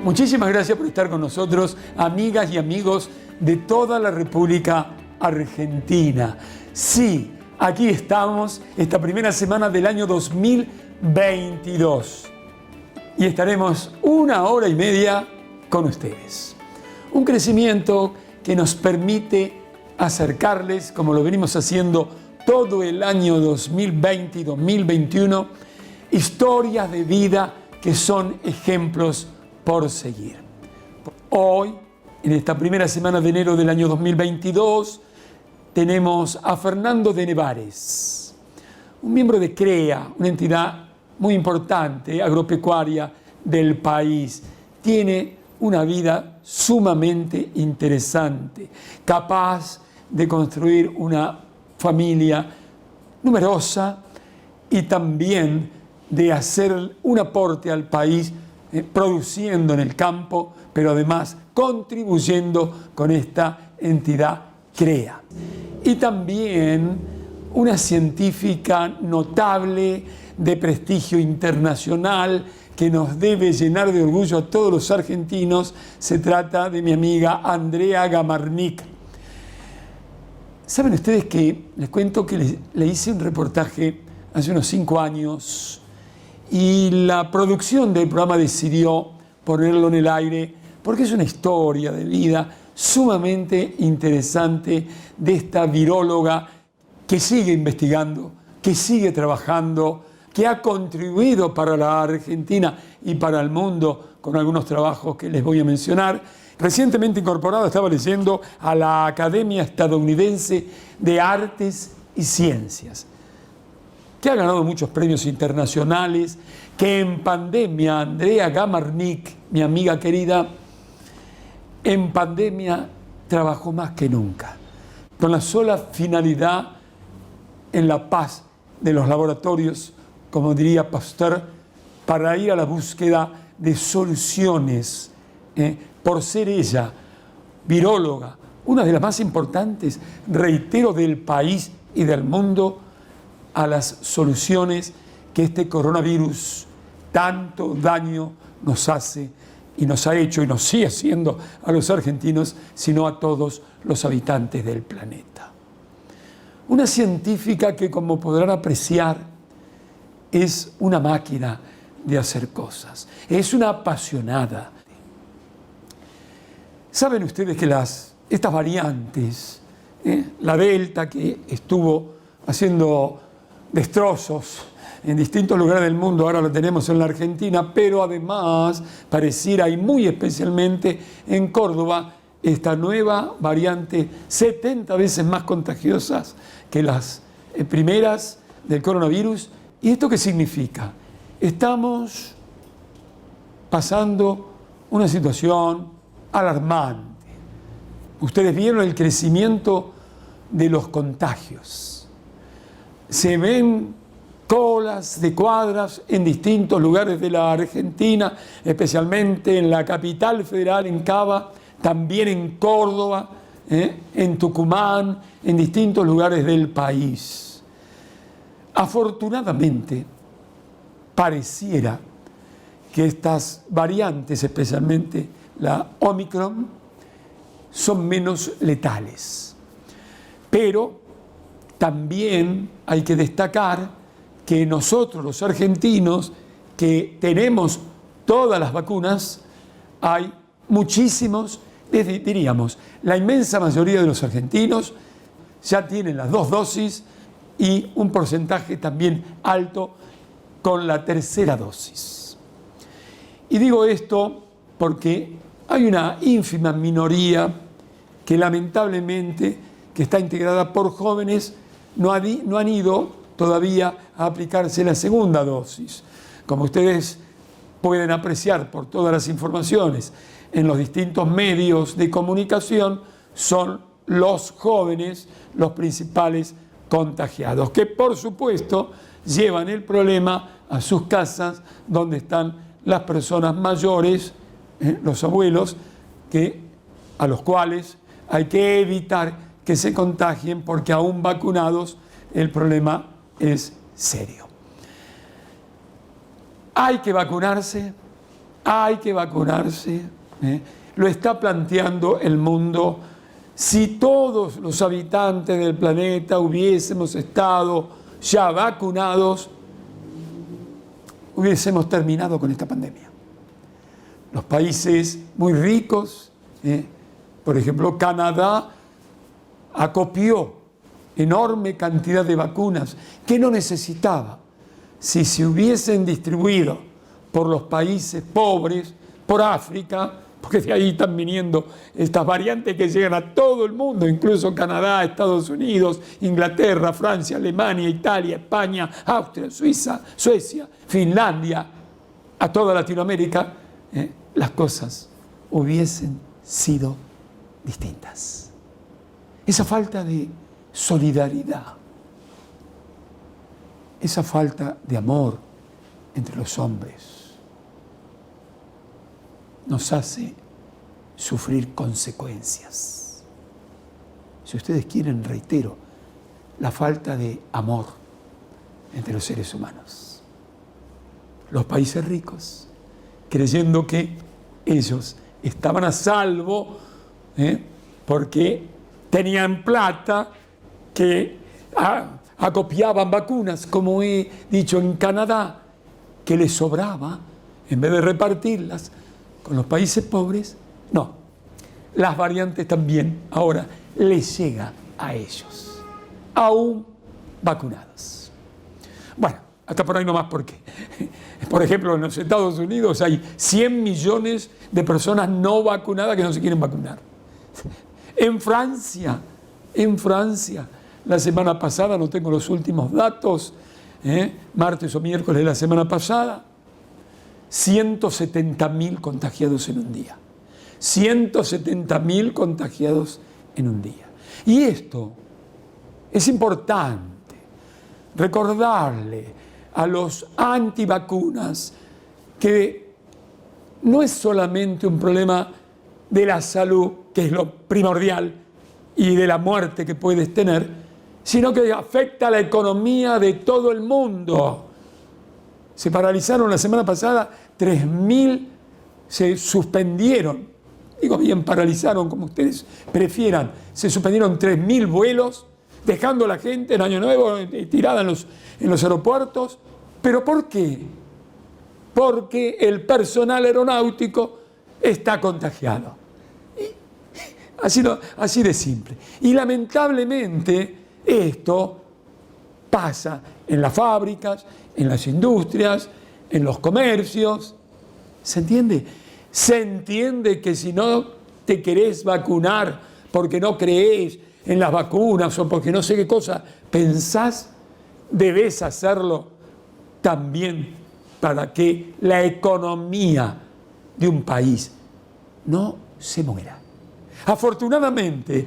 Muchísimas gracias por estar con nosotros, amigas y amigos de toda la República Argentina. Sí, aquí estamos, esta primera semana del año 2022. Y estaremos 1 hora y media con ustedes. Un crecimiento que nos permite acercarles, como lo venimos haciendo todo el año 2020 y 2021, historias de vida que son ejemplos por seguir. Hoy, en esta primera semana de enero del año 2022, tenemos a Fernando de Nevares, un miembro de CREA, una entidad muy importante, agropecuaria del país. Tiene una vida sumamente interesante, capaz de construir una familia numerosa y también de hacer un aporte al país, produciendo en el campo, pero además contribuyendo con esta entidad CREA. Y también una científica notable, de prestigio internacional, que nos debe llenar de orgullo a todos los argentinos. Se trata de mi amiga Andrea Gamarnik. ¿Saben ustedes que les cuento que le hice un reportaje hace unos 5 años y la producción del programa decidió ponerlo en el aire porque es una historia de vida sumamente interesante de esta viróloga que sigue investigando, que sigue trabajando, que ha contribuido para la Argentina y para el mundo con algunos trabajos que les voy a mencionar. Recientemente incorporado, estaba leyendo, a la Academia Estadounidense de Artes y Ciencias, que ha ganado muchos premios internacionales, que en pandemia, Andrea Gamarnik, mi amiga querida, en pandemia trabajó más que nunca, con la sola finalidad en la paz de los laboratorios, como diría Pasteur, para ir a la búsqueda de soluciones, por ser ella, viróloga, una de las más importantes, reitero, del país y del mundo, a las soluciones que este coronavirus tanto daño nos hace y nos ha hecho y nos sigue haciendo a los argentinos, sino a todos los habitantes del planeta. Una científica que, como podrán apreciar, es una máquina de hacer cosas, es una apasionada. Saben ustedes que estas variantes, la Delta, que estuvo haciendo destrozos en distintos lugares del mundo, ahora lo tenemos en la Argentina, pero además pareciera, y muy especialmente en Córdoba, esta nueva variante 70 veces más contagiosas que las primeras del coronavirus. ¿Y esto qué significa? Estamos pasando una situación alarmante. Ustedes vieron el crecimiento de los contagios. Se ven colas de cuadras en distintos lugares de la Argentina, especialmente en la capital federal, en Cava, también en Córdoba, en Tucumán, en distintos lugares del país. Afortunadamente, pareciera que estas variantes, especialmente la Omicron, son menos letales. Pero también hay que destacar que nosotros, los argentinos, que tenemos todas las vacunas, hay muchísimos, diríamos, la inmensa mayoría de los argentinos ya tienen las 2 dosis y un porcentaje también alto con la 3ª dosis. Y digo esto porque hay una ínfima minoría que lamentablemente, que está integrada por jóvenes, no han ido todavía a aplicarse la 2ª dosis. Como ustedes pueden apreciar por todas las informaciones en los distintos medios de comunicación, son los jóvenes los principales contagiados, que por supuesto llevan el problema a sus casas, donde están las personas mayores, los abuelos, a los cuales hay que evitar que se contagien, porque aún vacunados el problema es serio. Hay que vacunarse, hay que vacunarse, lo está planteando el mundo. Si todos los habitantes del planeta hubiésemos estado ya vacunados, hubiésemos terminado con esta pandemia. Los países muy ricos, por ejemplo, Canadá acopió enorme cantidad de vacunas que no necesitaba. Si se hubiesen distribuido por los países pobres, por África, porque de ahí están viniendo estas variantes que llegan a todo el mundo, incluso Canadá, Estados Unidos, Inglaterra, Francia, Alemania, Italia, España, Austria, Suiza, Suecia, Finlandia, a toda Latinoamérica, las cosas hubiesen sido distintas. Esa falta de solidaridad, esa falta de amor entre los hombres, nos hace sufrir consecuencias. Si ustedes quieren, reitero, la falta de amor entre los seres humanos. Los países ricos, creyendo que ellos estaban a salvo, porque tenían plata, que acopiaban vacunas, como he dicho en Canadá, que les sobraba, en vez de repartirlas con los países pobres, no. Las variantes también ahora les llega a ellos, aún vacunados. Bueno, hasta por ahí nomás, porque, por ejemplo, en los Estados Unidos hay 100 millones de personas no vacunadas que no se quieren vacunar. En Francia, la semana pasada, no tengo los últimos datos, martes o miércoles de la semana pasada, 170.000 contagiados en un día. 170.000 contagiados en un día. Y esto es importante, recordarle a los antivacunas que no es solamente un problema de la salud, que es lo primordial, y de la muerte que puedes tener, sino que afecta a la economía de todo el mundo. Se paralizaron la semana pasada 3.000, se suspendieron, digo bien, paralizaron, como ustedes prefieran, se suspendieron 3.000 vuelos, dejando a la gente en Año Nuevo tirada en los aeropuertos. ¿Pero por qué? Porque el personal aeronáutico está contagiado. Así de simple. Y lamentablemente esto pasa en las fábricas, en las industrias, en los comercios. ¿Se entiende? Se entiende que si no te querés vacunar porque no creés en las vacunas o porque no sé qué cosa pensás, debés hacerlo también para que la economía de un país no se muera. Afortunadamente,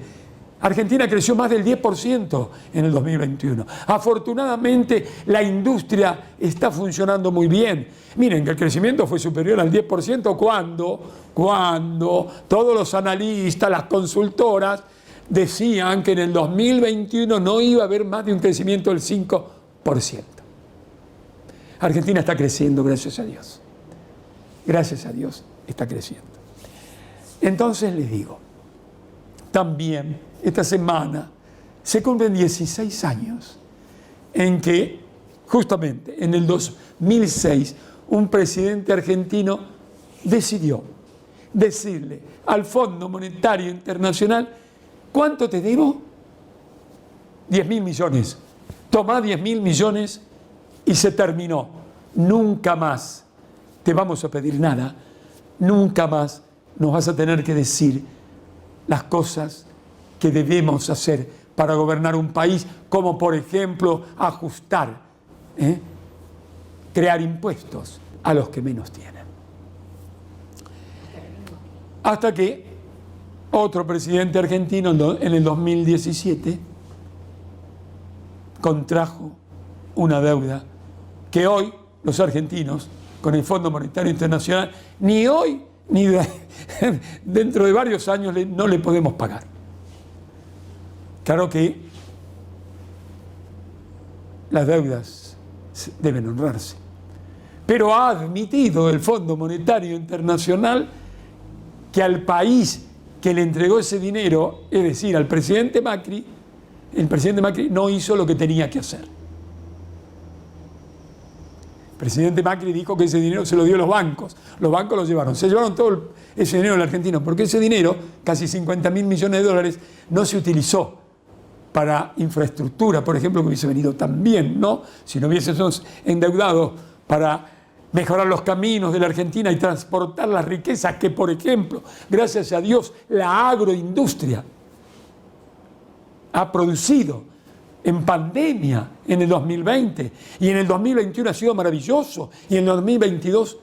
Argentina creció más del 10% en el 2021. Afortunadamente, la industria está funcionando muy bien. Miren que el crecimiento fue superior al 10% cuando todos los analistas, las consultoras, decían que en el 2021 no iba a haber más de un crecimiento del 5%. Argentina está creciendo, gracias a Dios. Gracias a Dios está creciendo. Entonces les digo, también esta semana se cumplen 16 años en que justamente en el 2006 un presidente argentino decidió decirle al Fondo Monetario Internacional: ¿cuánto te debo? 10.000 millones. Tomá 10.000 millones y se terminó. Nunca más te vamos a pedir nada. Nunca más nos vas a tener que decir las cosas que debemos hacer para gobernar un país, como por ejemplo ajustar, crear impuestos a los que menos tienen. Hasta que otro presidente argentino en el 2017 contrajo una deuda que hoy los argentinos, con el Fondo Monetario Internacional, ni hoy ni dentro de varios años no le podemos pagar. Claro que las deudas deben honrarse, pero ha admitido el Fondo Monetario Internacional que al país que le entregó ese dinero, es decir, al presidente Macri, el presidente Macri no hizo lo que tenía que hacer. El presidente Macri dijo que ese dinero se lo dio a los bancos lo llevaron, se llevaron todo ese dinero del argentino, porque ese dinero, casi 50.000 millones de dólares, no se utilizó para infraestructura, por ejemplo, que hubiese venido tan bien, ¿no? Si no hubiésemos endeudado para mejorar los caminos de la Argentina y transportar las riquezas que, por ejemplo, gracias a Dios, la agroindustria ha producido en pandemia en el 2020, y en el 2021 ha sido maravilloso, y en el 2022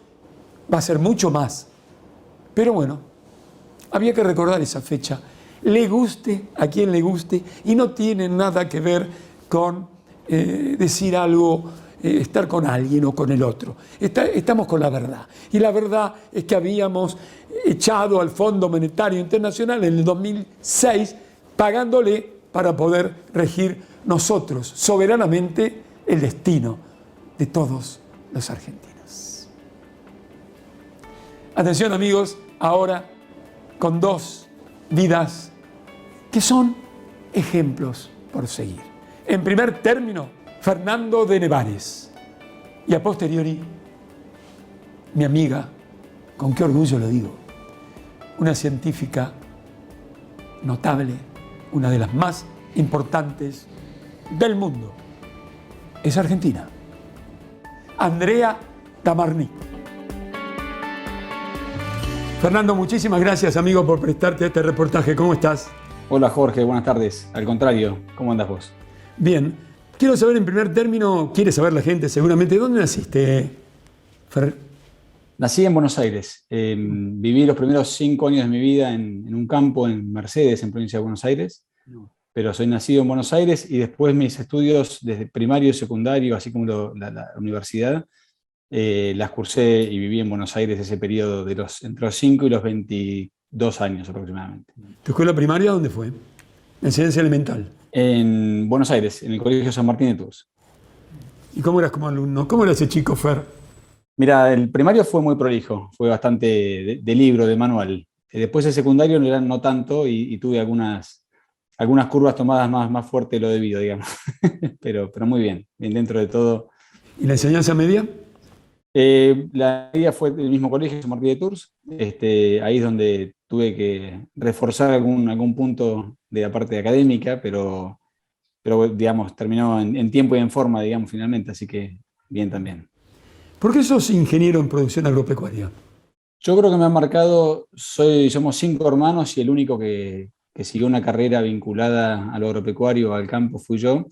va a ser mucho más. Pero bueno, había que recordar esa fecha, le guste a quien le guste, y no tiene nada que ver con decir algo, estar con alguien o con el otro. Estamos con la verdad, y la verdad es que habíamos echado al Fondo Monetario Internacional en el 2006 pagándole para poder regir nosotros soberanamente el destino de todos los argentinos. Atención, amigos, ahora con dos vidas que son ejemplos por seguir. En primer término, Fernando de Nevares, y a posteriori, mi amiga, con qué orgullo lo digo, una científica notable, una de las más importantes del mundo, es argentina, Andrea Tamarní. Fernando, muchísimas gracias, amigo, por prestarte a este reportaje. ¿Cómo estás? Hola, Jorge, buenas tardes. Al contrario, ¿cómo andas vos? Bien. Quiero saber en primer término, quiere saber la gente seguramente, ¿dónde naciste, Fer? Nací en Buenos Aires. Viví los primeros 5 años de mi vida en un campo en Mercedes, en provincia de Buenos Aires. Pero soy nacido en Buenos Aires, y después mis estudios desde primario y secundario, así como la universidad, las cursé y viví en Buenos Aires ese periodo de entre los 5 y los 22 años aproximadamente. ¿Tu escuela primaria dónde fue? Enseñanza elemental. En Buenos Aires, en el Colegio San Martín de Tours. ¿Y cómo eras como alumno? ¿Cómo era ese chico, Fer? Mira, el primario fue muy prolijo, fue bastante de libro, de manual. Después el secundario no tanto, y tuve algunas curvas tomadas más fuerte de lo debido, digamos. pero muy bien dentro de todo. ¿Y la enseñanza media? La media fue del mismo colegio, San Martín de Tours. Ahí es donde tuve que reforzar algún punto de la parte académica, pero digamos, terminó en tiempo y en forma, digamos, finalmente, así que bien también. ¿Por qué sos ingeniero en producción agropecuaria? Yo creo que me han marcado, somos 5 hermanos, y el único que siguió una carrera vinculada al agropecuario, al campo, fui yo,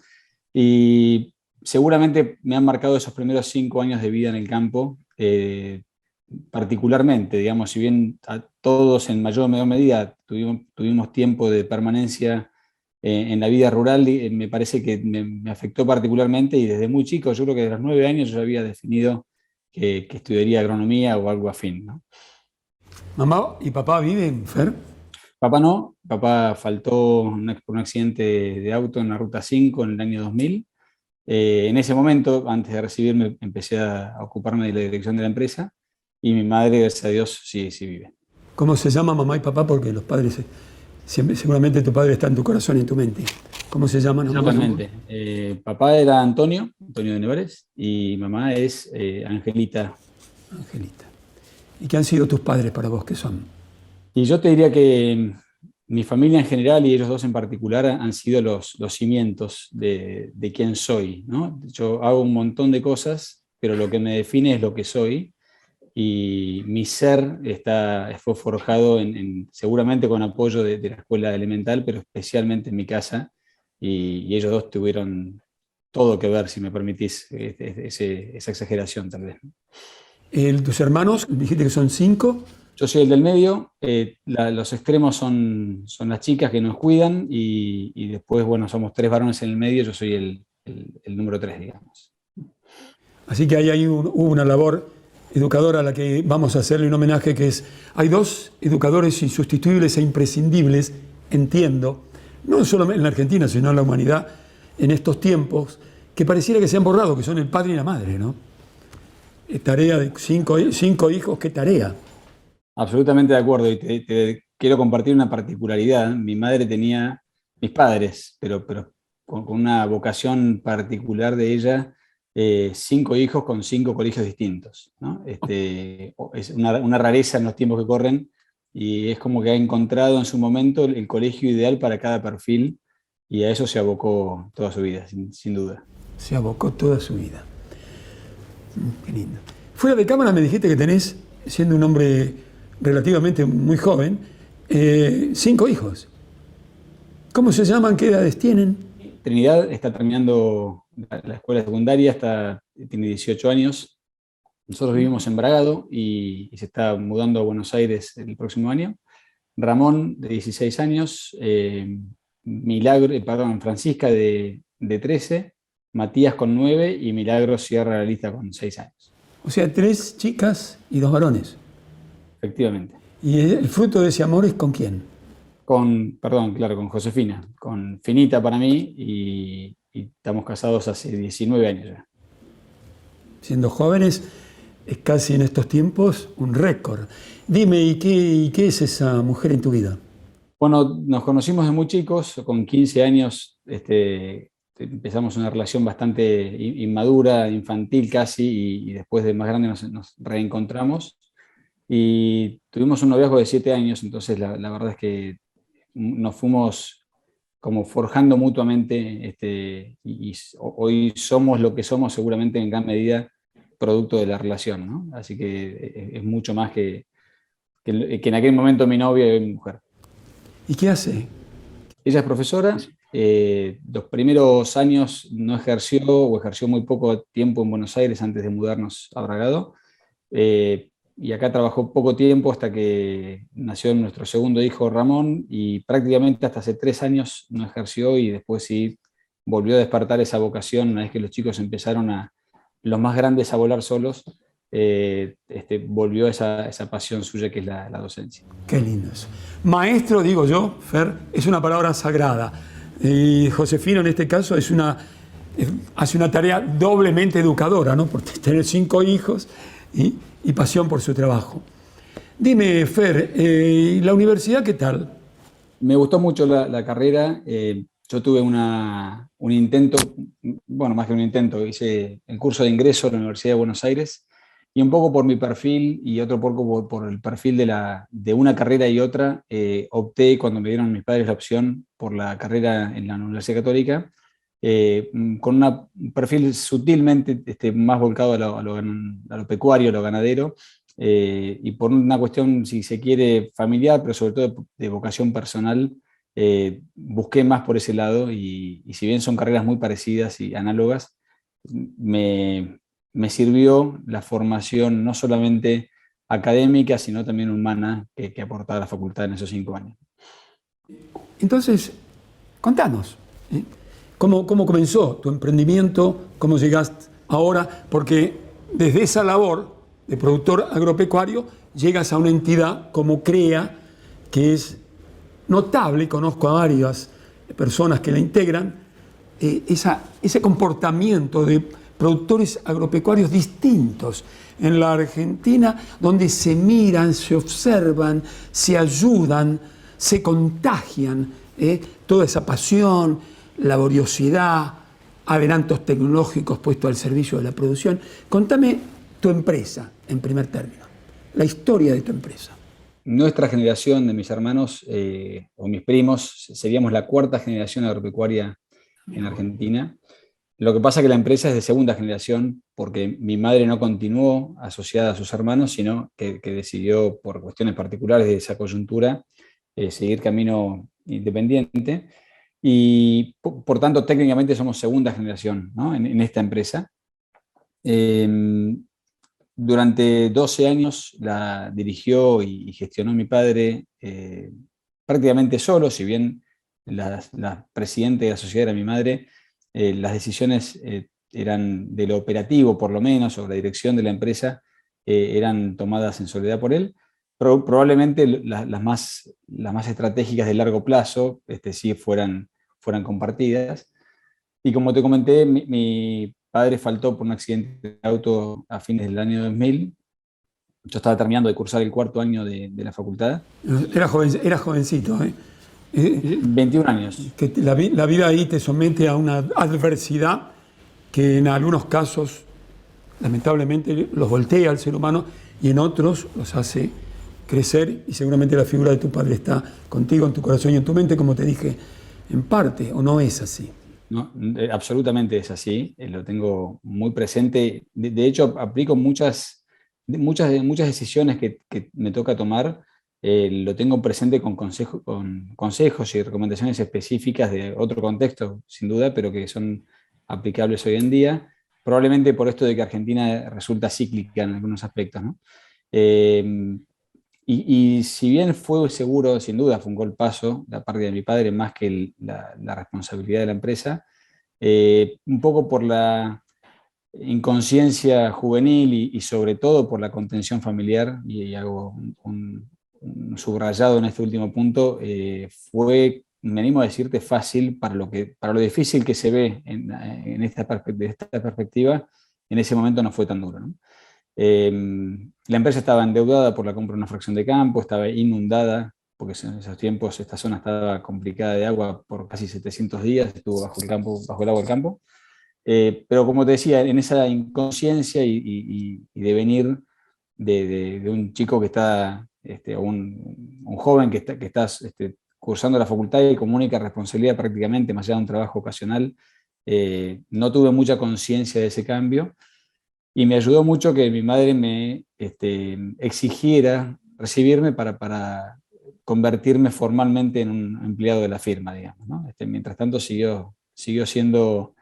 y seguramente me han marcado esos primeros 5 años de vida en el campo, particularmente, digamos, si bien a todos en mayor o menor medida tuvimos tiempo de permanencia en la vida rural, me parece que me afectó particularmente, y desde muy chico, yo creo que desde los 9 años yo había definido que estudiaría agronomía o algo afín, ¿no? ¿Mamá y papá viven, Fer? Papá no, papá faltó por un accidente de auto en la Ruta 5 en el año 2000. En ese momento, antes de recibirme, empecé a ocuparme de la dirección de la empresa, y mi madre, gracias a Dios, sí vive. ¿Cómo se llama mamá y papá? Porque los padres, seguramente tu padre está en tu corazón y en tu mente. ¿Cómo se llaman? Totalmente. Papá era Antonio de Nevares, y mamá es Angelita. Angelita. ¿Y qué han sido tus padres para vos? ¿Qué son? Y yo te diría que mi familia en general, y ellos dos en particular, han sido los cimientos de quién soy, ¿no? Yo hago un montón de cosas, pero lo que me define es lo que soy, y mi ser fue forjado seguramente con apoyo de la escuela elemental, pero especialmente en mi casa, y ellos dos tuvieron todo que ver, si me permitís esa exageración tal vez. ¿Tus hermanos, dijiste que son 5? Yo soy el del medio, los extremos son las chicas que nos cuidan, y después, bueno, somos 3 varones en el medio, yo soy el número 3, digamos. Así que ahí hubo una labor educadora a la que vamos a hacerle un homenaje, que es, hay 2 educadores insustituibles e imprescindibles, entiendo, no solo en la Argentina, sino en la humanidad, en estos tiempos, que pareciera que se han borrado, que son el padre y la madre, ¿no? tarea de cinco hijos, qué tarea. Absolutamente de acuerdo. Y te quiero compartir una particularidad. Mi madre tenía, mis padres, pero con una vocación particular de ella, 5 hijos con 5 colegios distintos, ¿no? Es una rareza en los tiempos que corren y es como que ha encontrado en su momento el colegio ideal para cada perfil y a eso se abocó toda su vida, sin duda. Se abocó toda su vida. Qué lindo. Fuera de cámara me dijiste que tenés, siendo un hombre relativamente muy joven, 5 hijos. ¿Cómo se llaman? ¿Qué edades tienen? Trinidad está terminando la escuela secundaria, tiene 18 años. Nosotros vivimos en Bragado y se está mudando a Buenos Aires el próximo año. Ramón, de 16 años, Francisca, de 13, Matías con 9 y Milagro cierra la lista con 6 años. O sea, 3 chicas y 2 varones. Efectivamente. ¿Y el fruto de ese amor es con quién? Con Josefina, con Finita para mí y estamos casados hace 19 años ya. Siendo jóvenes, es casi en estos tiempos un récord. Dime, ¿y qué es esa mujer en tu vida? Bueno, nos conocimos de muy chicos, con 15 años empezamos una relación bastante inmadura, infantil casi, y después de más grande nos reencontramos. Y tuvimos un noviazgo de 7 años, entonces la verdad es que nos fuimos como forjando mutuamente y hoy somos lo que somos seguramente en gran medida producto de la relación, ¿no? Así que es mucho más que en aquel momento mi novia y mi mujer. ¿Y qué hace? Ella es profesora, los primeros años no ejerció o ejerció muy poco tiempo en Buenos Aires antes de mudarnos a Bragado. Y acá trabajó poco tiempo hasta que nació nuestro segundo hijo Ramón y prácticamente hasta hace 3 años no ejerció y después sí volvió a despertar esa vocación una vez que los chicos empezaron los más grandes a volar solos, volvió esa pasión suya que es la docencia. Qué lindo eso. Maestro, digo yo, Fer, es una palabra sagrada. Y Josefina en este caso hace una tarea doblemente educadora, ¿no? Por tener 5 hijos y pasión por su trabajo. Dime, Fer, ¿la universidad qué tal? Me gustó mucho la carrera. Yo tuve un intento, bueno, más que un intento, hice el curso de ingreso a la Universidad de Buenos Aires y un poco por mi perfil y otro poco por el perfil de una carrera y otra, opté cuando me dieron mis padres la opción por la carrera en la Universidad Católica, con un perfil sutilmente más volcado a lo pecuario, a lo ganadero, y por una cuestión, si se quiere, familiar, pero sobre todo de vocación personal, busqué más por ese lado y si bien son carreras muy parecidas y análogas, me sirvió la formación no solamente académica, sino también humana que aportaba la facultad en esos 5 años. Entonces, contanos, ¿eh? ¿Cómo comenzó tu emprendimiento? ¿Cómo llegaste ahora? Porque desde esa labor de productor agropecuario llegas a una entidad como CREA, que es notable, conozco a varias personas que la integran, ese comportamiento de productores agropecuarios distintos en la Argentina, donde se miran, se observan, se ayudan, se contagian, toda esa pasión, laboriosidad, adelantos tecnológicos puestos al servicio de la producción. Contame tu empresa, en primer término, la historia de tu empresa. Nuestra generación de mis hermanos o mis primos, seríamos la 4ª generación agropecuaria en Argentina. Lo que pasa es que la empresa es de 2ª generación porque mi madre no continuó asociada a sus hermanos, sino que decidió, por cuestiones particulares de esa coyuntura, seguir camino independiente. Y por tanto, técnicamente somos 2ª generación, ¿no? en esta empresa. Durante 12 años la dirigió y gestionó mi padre prácticamente solo, si bien la presidenta de la sociedad era mi madre, las decisiones eran de lo operativo por lo menos, o la dirección de la empresa, eran tomadas en soledad por él. Probablemente las más estratégicas de largo plazo sí fueran compartidas. Y como te comenté, mi padre faltó por un accidente de auto a fines del año 2000. Yo estaba terminando de cursar el cuarto año de la facultad. Era jovencito, ¿eh? 21 años. Que la vida ahí te somete a una adversidad que en algunos casos, lamentablemente, los voltea al ser humano y en otros los hace crecer, y seguramente la figura de tu padre está contigo, en tu corazón y en tu mente, como te dije, en parte, ¿o no es así? No, absolutamente es así, lo tengo muy presente. De hecho, aplico muchas decisiones que me toca tomar, lo tengo presente con consejos y recomendaciones específicas de otro contexto, sin duda, pero que son aplicables hoy en día, probablemente por esto de que Argentina resulta cíclica en algunos aspectos, ¿no? Y si bien fue seguro, sin duda, fue un golpazo la parte de mi padre más que la responsabilidad de la empresa, un poco por la inconsciencia juvenil y sobre todo por la contención familiar, y hago un subrayado en este último punto, fue, me animo a decirte, fácil para lo difícil que se ve de esta perspectiva, en ese momento no fue tan duro, ¿no? La empresa estaba endeudada por la compra de una fracción de campo, estaba inundada, porque en esos tiempos esta zona estaba complicada de agua por casi 700 días, estuvo bajo el agua del campo. Pero como te decía, en esa inconsciencia y de venir de un chico que está, un joven que está cursando la facultad y con única responsabilidad prácticamente, más allá de un trabajo ocasional, no tuve mucha conciencia de ese cambio. Y me ayudó mucho que mi madre me exigiera recibirme para convertirme formalmente en un empleado de la firma, digamos, ¿no? Mientras tanto siguió siendo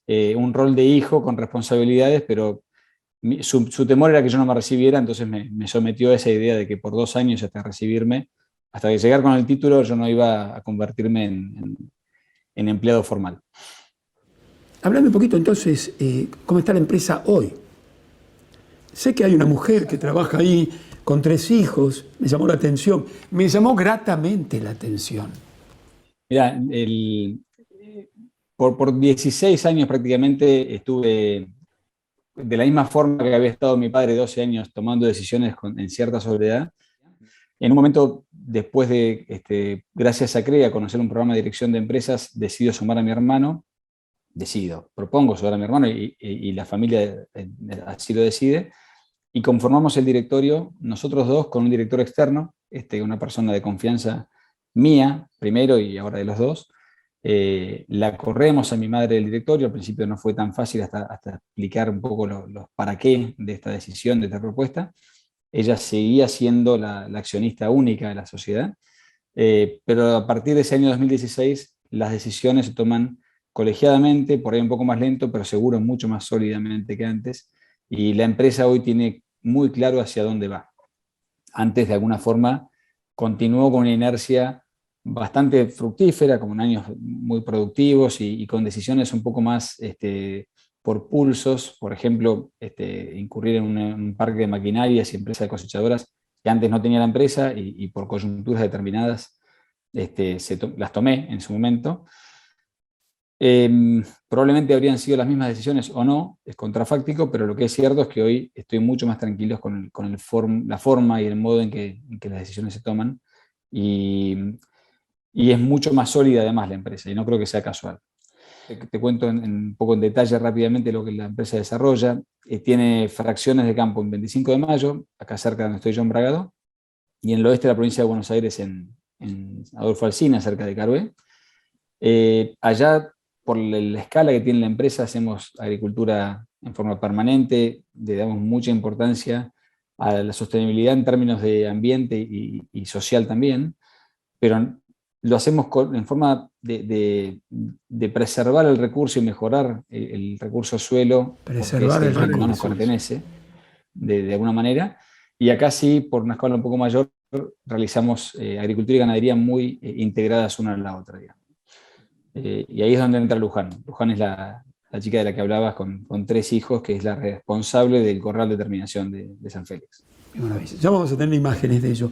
un rol de hijo con responsabilidades, pero su temor era que yo no me recibiera, entonces me sometió a esa idea de que por 2 años hasta recibirme, hasta que llegar con el título, yo no iba a convertirme en empleado formal. Hablando un poquito entonces, ¿cómo está la empresa hoy? Sé que hay una mujer que trabaja ahí con 3 hijos, me llamó la atención, me llamó gratamente la atención. Mira, por 16 años prácticamente estuve de la misma forma que había estado mi padre 12 años tomando decisiones en cierta soledad. En un momento, después de, gracias a CREA, conocer un programa de dirección de empresas, decido sumar a mi hermano, propongo sumar a mi hermano y la familia así lo decide, y conformamos el directorio, nosotros dos, con un director externo, una persona de confianza mía, primero y ahora de los dos. La corremos a mi madre del directorio, al principio no fue tan fácil hasta explicar un poco los para qué de esta decisión, de esta propuesta. Ella seguía siendo la accionista única de la sociedad, pero a partir de ese año 2016 las decisiones se toman colegiadamente, por ahí un poco más lento, pero seguro mucho más sólidamente que antes, y la empresa hoy tiene muy claro hacia dónde va. Antes, de alguna forma, continuó con una inercia bastante fructífera, como en años muy productivos y con decisiones un poco más por pulsos, por ejemplo, incurrir en un parque de maquinarias y empresas cosechadoras que antes no tenía la empresa y por coyunturas determinadas las tomé en su momento. Probablemente habrían sido las mismas decisiones o no, es contrafáctico, pero lo que es cierto es que hoy estoy mucho más tranquilo con la forma y el modo en que las decisiones se toman, y es mucho más sólida además la empresa, y no creo que sea casual. Te cuento un poco en detalle rápidamente lo que la empresa desarrolla. Tiene fracciones de campo en 25 de Mayo, acá cerca de donde estoy yo, en Bragado, y en el oeste de la provincia de Buenos Aires, en Adolfo Alsina, cerca de Carué. Allá, por la escala que tiene la empresa, hacemos agricultura en forma permanente, le damos mucha importancia a la sostenibilidad en términos de ambiente y social también, pero lo hacemos en forma de preservar el recurso y mejorar el recurso suelo, Preservar el porque es el que no nos recurso. pertenece, de alguna manera. Y acá sí, por una escala un poco mayor, realizamos agricultura y ganadería muy integradas una en la otra, digamos. Y ahí es donde entra Luján. Luján es la chica de la que hablabas, con 3 hijos, que es la responsable del corral de terminación de San Félix. Qué maravilla. Ya vamos a tener imágenes de ello.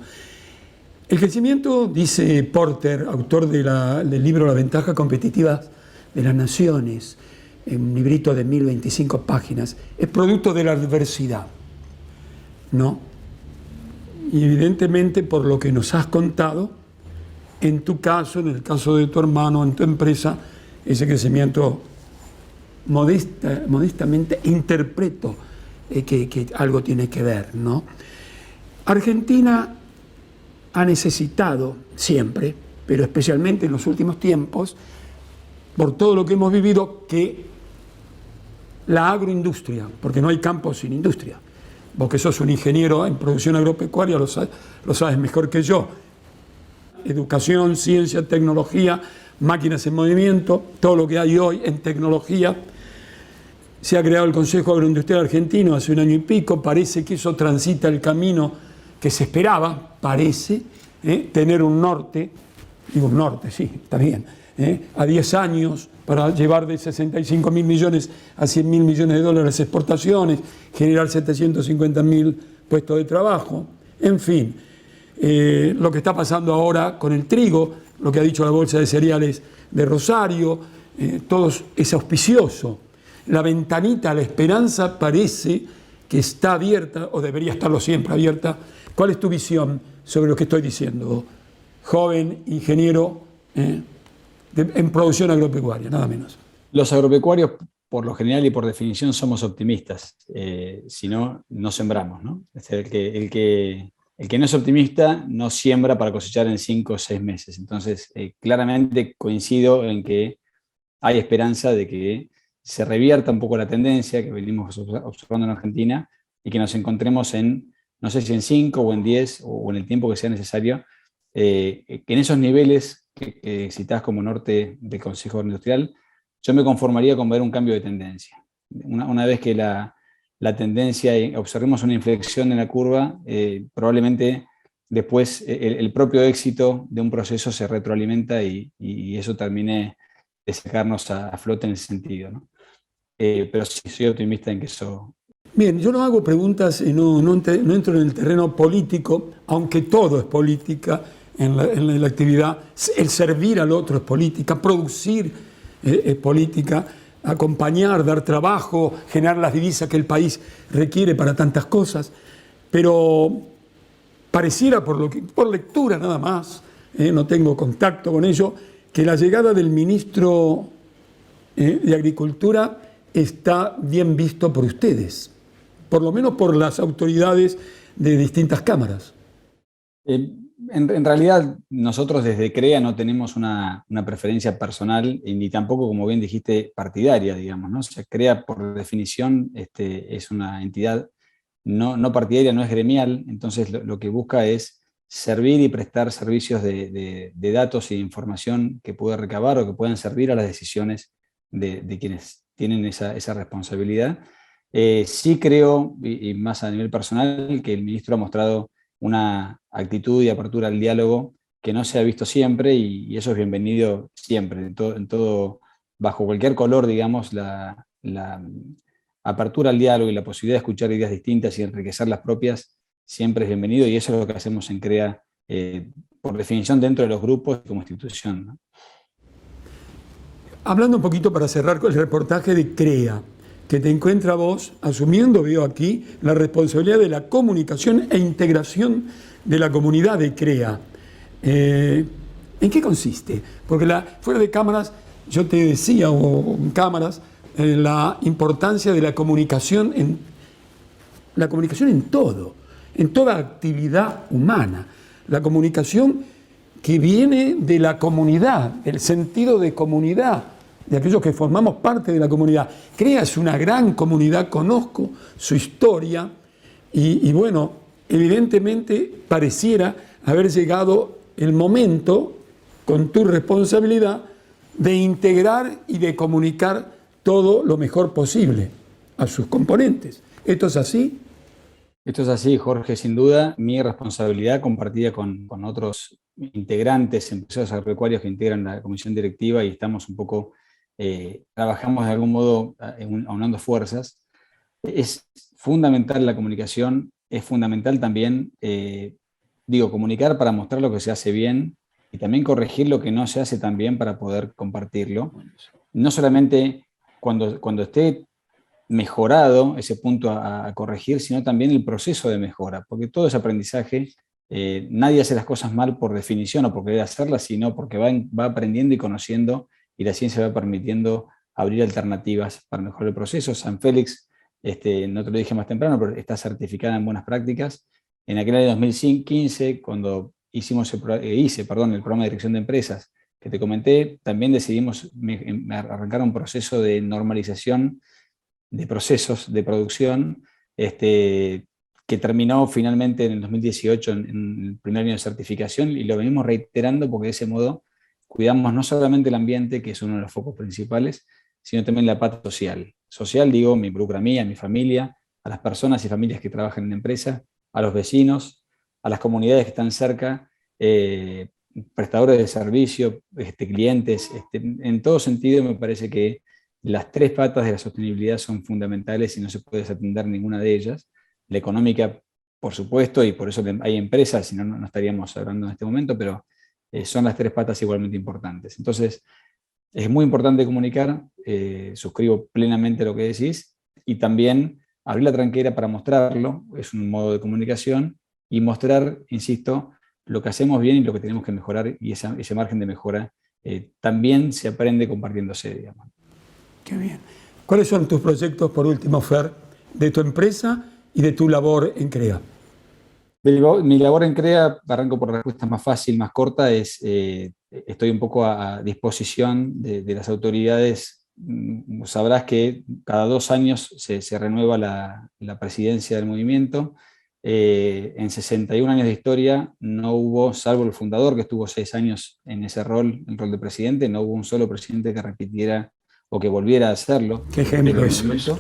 El crecimiento, dice Porter, autor del libro La ventaja competitiva de las naciones, un librito de 1025 páginas, es producto de la adversidad, ¿no? Y evidentemente, por lo que nos has contado, en tu caso, en el caso de tu hermano, en tu empresa, ese crecimiento modestamente interpreto que algo tiene que ver, ¿no? Argentina ha necesitado siempre, pero especialmente en los últimos tiempos, por todo lo que hemos vivido, que la agroindustria, porque no hay campo sin industria. Vos que sos un ingeniero en producción agropecuaria lo sabes mejor que yo. Educación, ciencia, tecnología, máquinas en movimiento, todo lo que hay hoy en tecnología. Se ha creado el Consejo Agroindustrial Argentino hace un año y pico, parece que eso transita el camino que se esperaba, parece, tener un norte, digo un norte, sí, está bien, a 10 años para llevar de 65.000 millones a 100.000 millones de dólares exportaciones, generar 750.000 puestos de trabajo, en fin. Lo que está pasando ahora con el trigo, lo que ha dicho la Bolsa de Cereales de Rosario, todo es auspicioso. La ventanita a la esperanza parece que está abierta, o debería estarlo siempre abierta. ¿Cuál es tu visión sobre lo que estoy diciendo? Joven, ingeniero, en producción agropecuaria, nada menos. Los agropecuarios, por lo general y por definición, somos optimistas. Si no, no sembramos, ¿no? Es decir, el que no es optimista no siembra para cosechar en 5 o 6 meses. Entonces, claramente coincido en que hay esperanza de que se revierta un poco la tendencia que venimos observando en Argentina y que nos encontremos en, no sé si en 5 o en 10 o en el tiempo que sea necesario, que en esos niveles que citás como norte del Consejo Industrial, yo me conformaría con ver un cambio de tendencia. Una vez que la tendencia, observemos una inflexión en la curva, probablemente después el propio éxito de un proceso se retroalimenta y eso termine de sacarnos a flote en ese sentido, ¿no? Pero sí soy optimista en que eso... Bien, yo no hago preguntas y no entro en el terreno político, aunque todo es política en la actividad. El servir al otro es política, producir es política, acompañar, dar trabajo, generar las divisas que el país requiere para tantas cosas. Pero pareciera, por lectura nada más, no tengo contacto con ello, que la llegada del ministro de Agricultura está bien visto por ustedes, por lo menos por las autoridades de distintas cámaras. En realidad, nosotros desde CREA no tenemos una preferencia personal ni tampoco, como bien dijiste, partidaria, digamos, ¿no? O sea, CREA, por definición, es una entidad no partidaria, no es gremial, entonces lo que busca es servir y prestar servicios de datos e información que pueda recabar o que puedan servir a las decisiones de quienes tienen esa responsabilidad. Sí creo, y más a nivel personal, que el ministro ha mostrado una actitud y apertura al diálogo que no se ha visto siempre y eso es bienvenido siempre, en todo, bajo cualquier color, digamos, la apertura al diálogo y la posibilidad de escuchar ideas distintas y enriquecer las propias siempre es bienvenido y eso es lo que hacemos en CREA, por definición dentro de los grupos como institución, ¿no? Hablando un poquito para cerrar con el reportaje de CREA, que te encuentra vos asumiendo, veo aquí, la responsabilidad de la comunicación e integración de la comunidad de CREA. ¿En qué consiste? Porque fuera de cámaras, yo te decía, o en cámaras, la importancia de la comunicación en todo, en toda actividad humana. La comunicación que viene de la comunidad, del sentido de comunidad, de aquellos que formamos parte de la comunidad. CREA es una gran comunidad, conozco su historia y bueno, evidentemente pareciera haber llegado el momento, con tu responsabilidad, de integrar y de comunicar todo lo mejor posible a sus componentes. ¿Esto es así? Esto es así, Jorge, sin duda. Mi responsabilidad compartida con otros integrantes, empresarios agropecuarios que integran la comisión directiva y estamos un poco, trabajamos de algún modo aunando fuerzas. Es fundamental la comunicación, es fundamental también, comunicar para mostrar lo que se hace bien y también corregir lo que no se hace tan bien para poder compartirlo. No solamente cuando esté mejorado ese punto a corregir, sino también el proceso de mejora, porque todo es aprendizaje. Nadie hace las cosas mal por definición o porque debe hacerlas, sino porque va aprendiendo y conociendo, y la ciencia va permitiendo abrir alternativas para mejorar el proceso. San Félix, no te lo dije más temprano, pero está certificada en buenas prácticas. En aquel año 2015, cuando hice el programa de dirección de empresas que te comenté, también decidimos arrancar un proceso de normalización de procesos de producción, que terminó finalmente en el 2018 en el primer año de certificación, y lo venimos reiterando porque de ese modo cuidamos no solamente el ambiente, que es uno de los focos principales, sino también la pata social. Social, digo, me involucra a mí, a mi familia, a las personas y familias que trabajan en la empresa, a los vecinos, a las comunidades que están cerca, prestadores de servicio, clientes. En todo sentido, me parece que las tres patas de la sostenibilidad son fundamentales y no se puede desatender ninguna de ellas. La económica, por supuesto, y por eso hay empresas, si no, no estaríamos hablando en este momento, pero son las tres patas igualmente importantes. Entonces, es muy importante comunicar, suscribo plenamente lo que decís, y también abrir la tranquera para mostrarlo, es un modo de comunicación, y mostrar, insisto, lo que hacemos bien y lo que tenemos que mejorar, y ese margen de mejora también se aprende compartiéndose, digamos. Qué bien. ¿Cuáles son tus proyectos, por último, Fer, de tu empresa y de tu labor en CREA? Mi labor en CREA, arranco por la respuesta más fácil, más corta, estoy un poco a disposición de las autoridades. Sabrás que cada 2 años se renueva la presidencia del movimiento. En 61 años de historia no hubo, salvo el fundador, que estuvo 6 años en ese rol, el rol de presidente, no hubo un solo presidente que repitiera o que volviera a hacerlo. Qué ejemplo eso.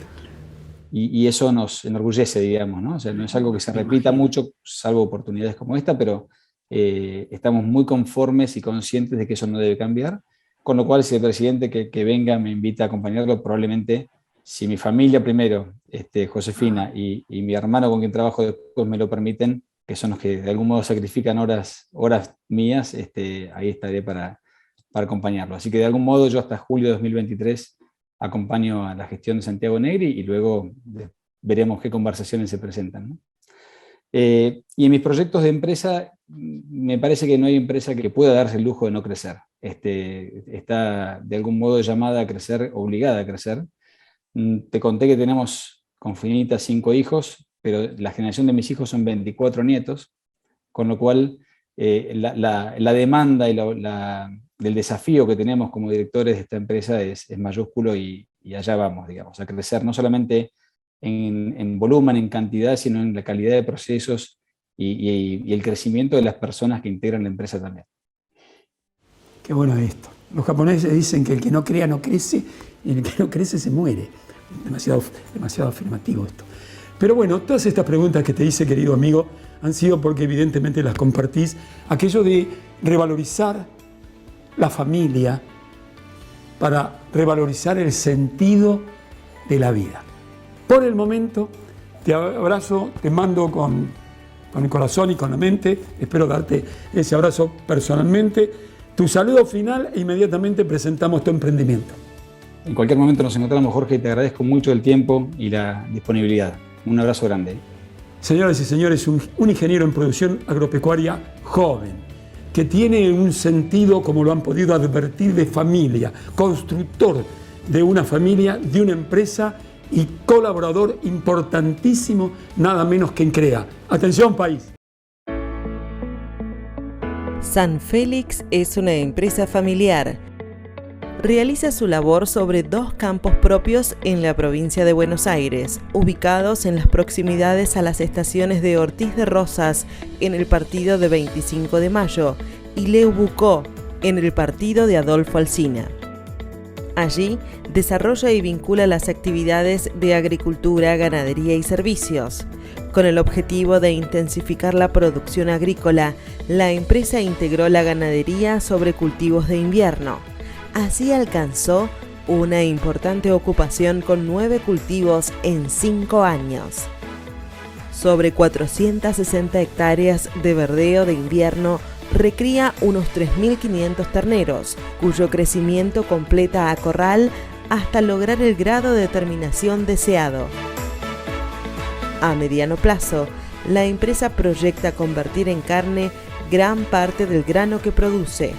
Y eso nos enorgullece, digamos, ¿no? O sea, no es algo que se repita mucho, salvo oportunidades como esta, pero estamos muy conformes y conscientes de que eso no debe cambiar, con lo cual si el presidente que venga me invita a acompañarlo, probablemente, si mi familia primero, Josefina, y mi hermano con quien trabajo después me lo permiten, que son los que de algún modo sacrifican horas mías, ahí estaré para acompañarlo. Así que de algún modo yo hasta julio de 2023 acompaño a la gestión de Santiago Negri, y luego veremos qué conversaciones se presentan, ¿no? Y en mis proyectos de empresa, me parece que no hay empresa que pueda darse el lujo de no crecer. Está de algún modo llamada a crecer, obligada a crecer. Te conté que tenemos con Finita 5 hijos, pero la generación de mis hijos son 24 nietos, con lo cual la demanda y del desafío que tenemos como directores de esta empresa es mayúsculo, y allá vamos, digamos, a crecer no solamente en volumen, en cantidad, sino en la calidad de procesos y el crecimiento de las personas que integran la empresa también. Qué bueno esto. Los japoneses dicen que el que no crea no crece, y el que no crece se muere. Demasiado afirmativo esto. Pero bueno, todas estas preguntas que te hice, querido amigo, han sido porque evidentemente las compartís. Aquello de revalorizar la familia para revalorizar el sentido de la vida. Por el momento, te abrazo, te mando con el corazón y con la mente. Espero darte ese abrazo personalmente. Tu saludo final e inmediatamente presentamos tu emprendimiento. En cualquier momento nos encontramos, Jorge, y te agradezco mucho el tiempo y la disponibilidad. Un abrazo grande. Señoras y señores, un ingeniero en producción agropecuaria joven, que tiene un sentido, como lo han podido advertir, de familia, constructor de una familia, de una empresa y colaborador importantísimo, nada menos que en CREA. Atención, país. San Félix es una empresa familiar. Realiza su labor sobre 2 campos propios en la provincia de Buenos Aires, ubicados en las proximidades a las estaciones de Ortiz de Rosas, en el partido de 25 de Mayo, y Leubucó, en el partido de Adolfo Alsina. Allí desarrolla y vincula las actividades de agricultura, ganadería y servicios. Con el objetivo de intensificar la producción agrícola, la empresa integró la ganadería sobre cultivos de invierno. Así alcanzó una importante ocupación con 9 cultivos en 5 años. Sobre 460 hectáreas de verdeo de invierno, recría unos 3.500 terneros, cuyo crecimiento completa a corral hasta lograr el grado de terminación deseado. A mediano plazo, la empresa proyecta convertir en carne gran parte del grano que produce.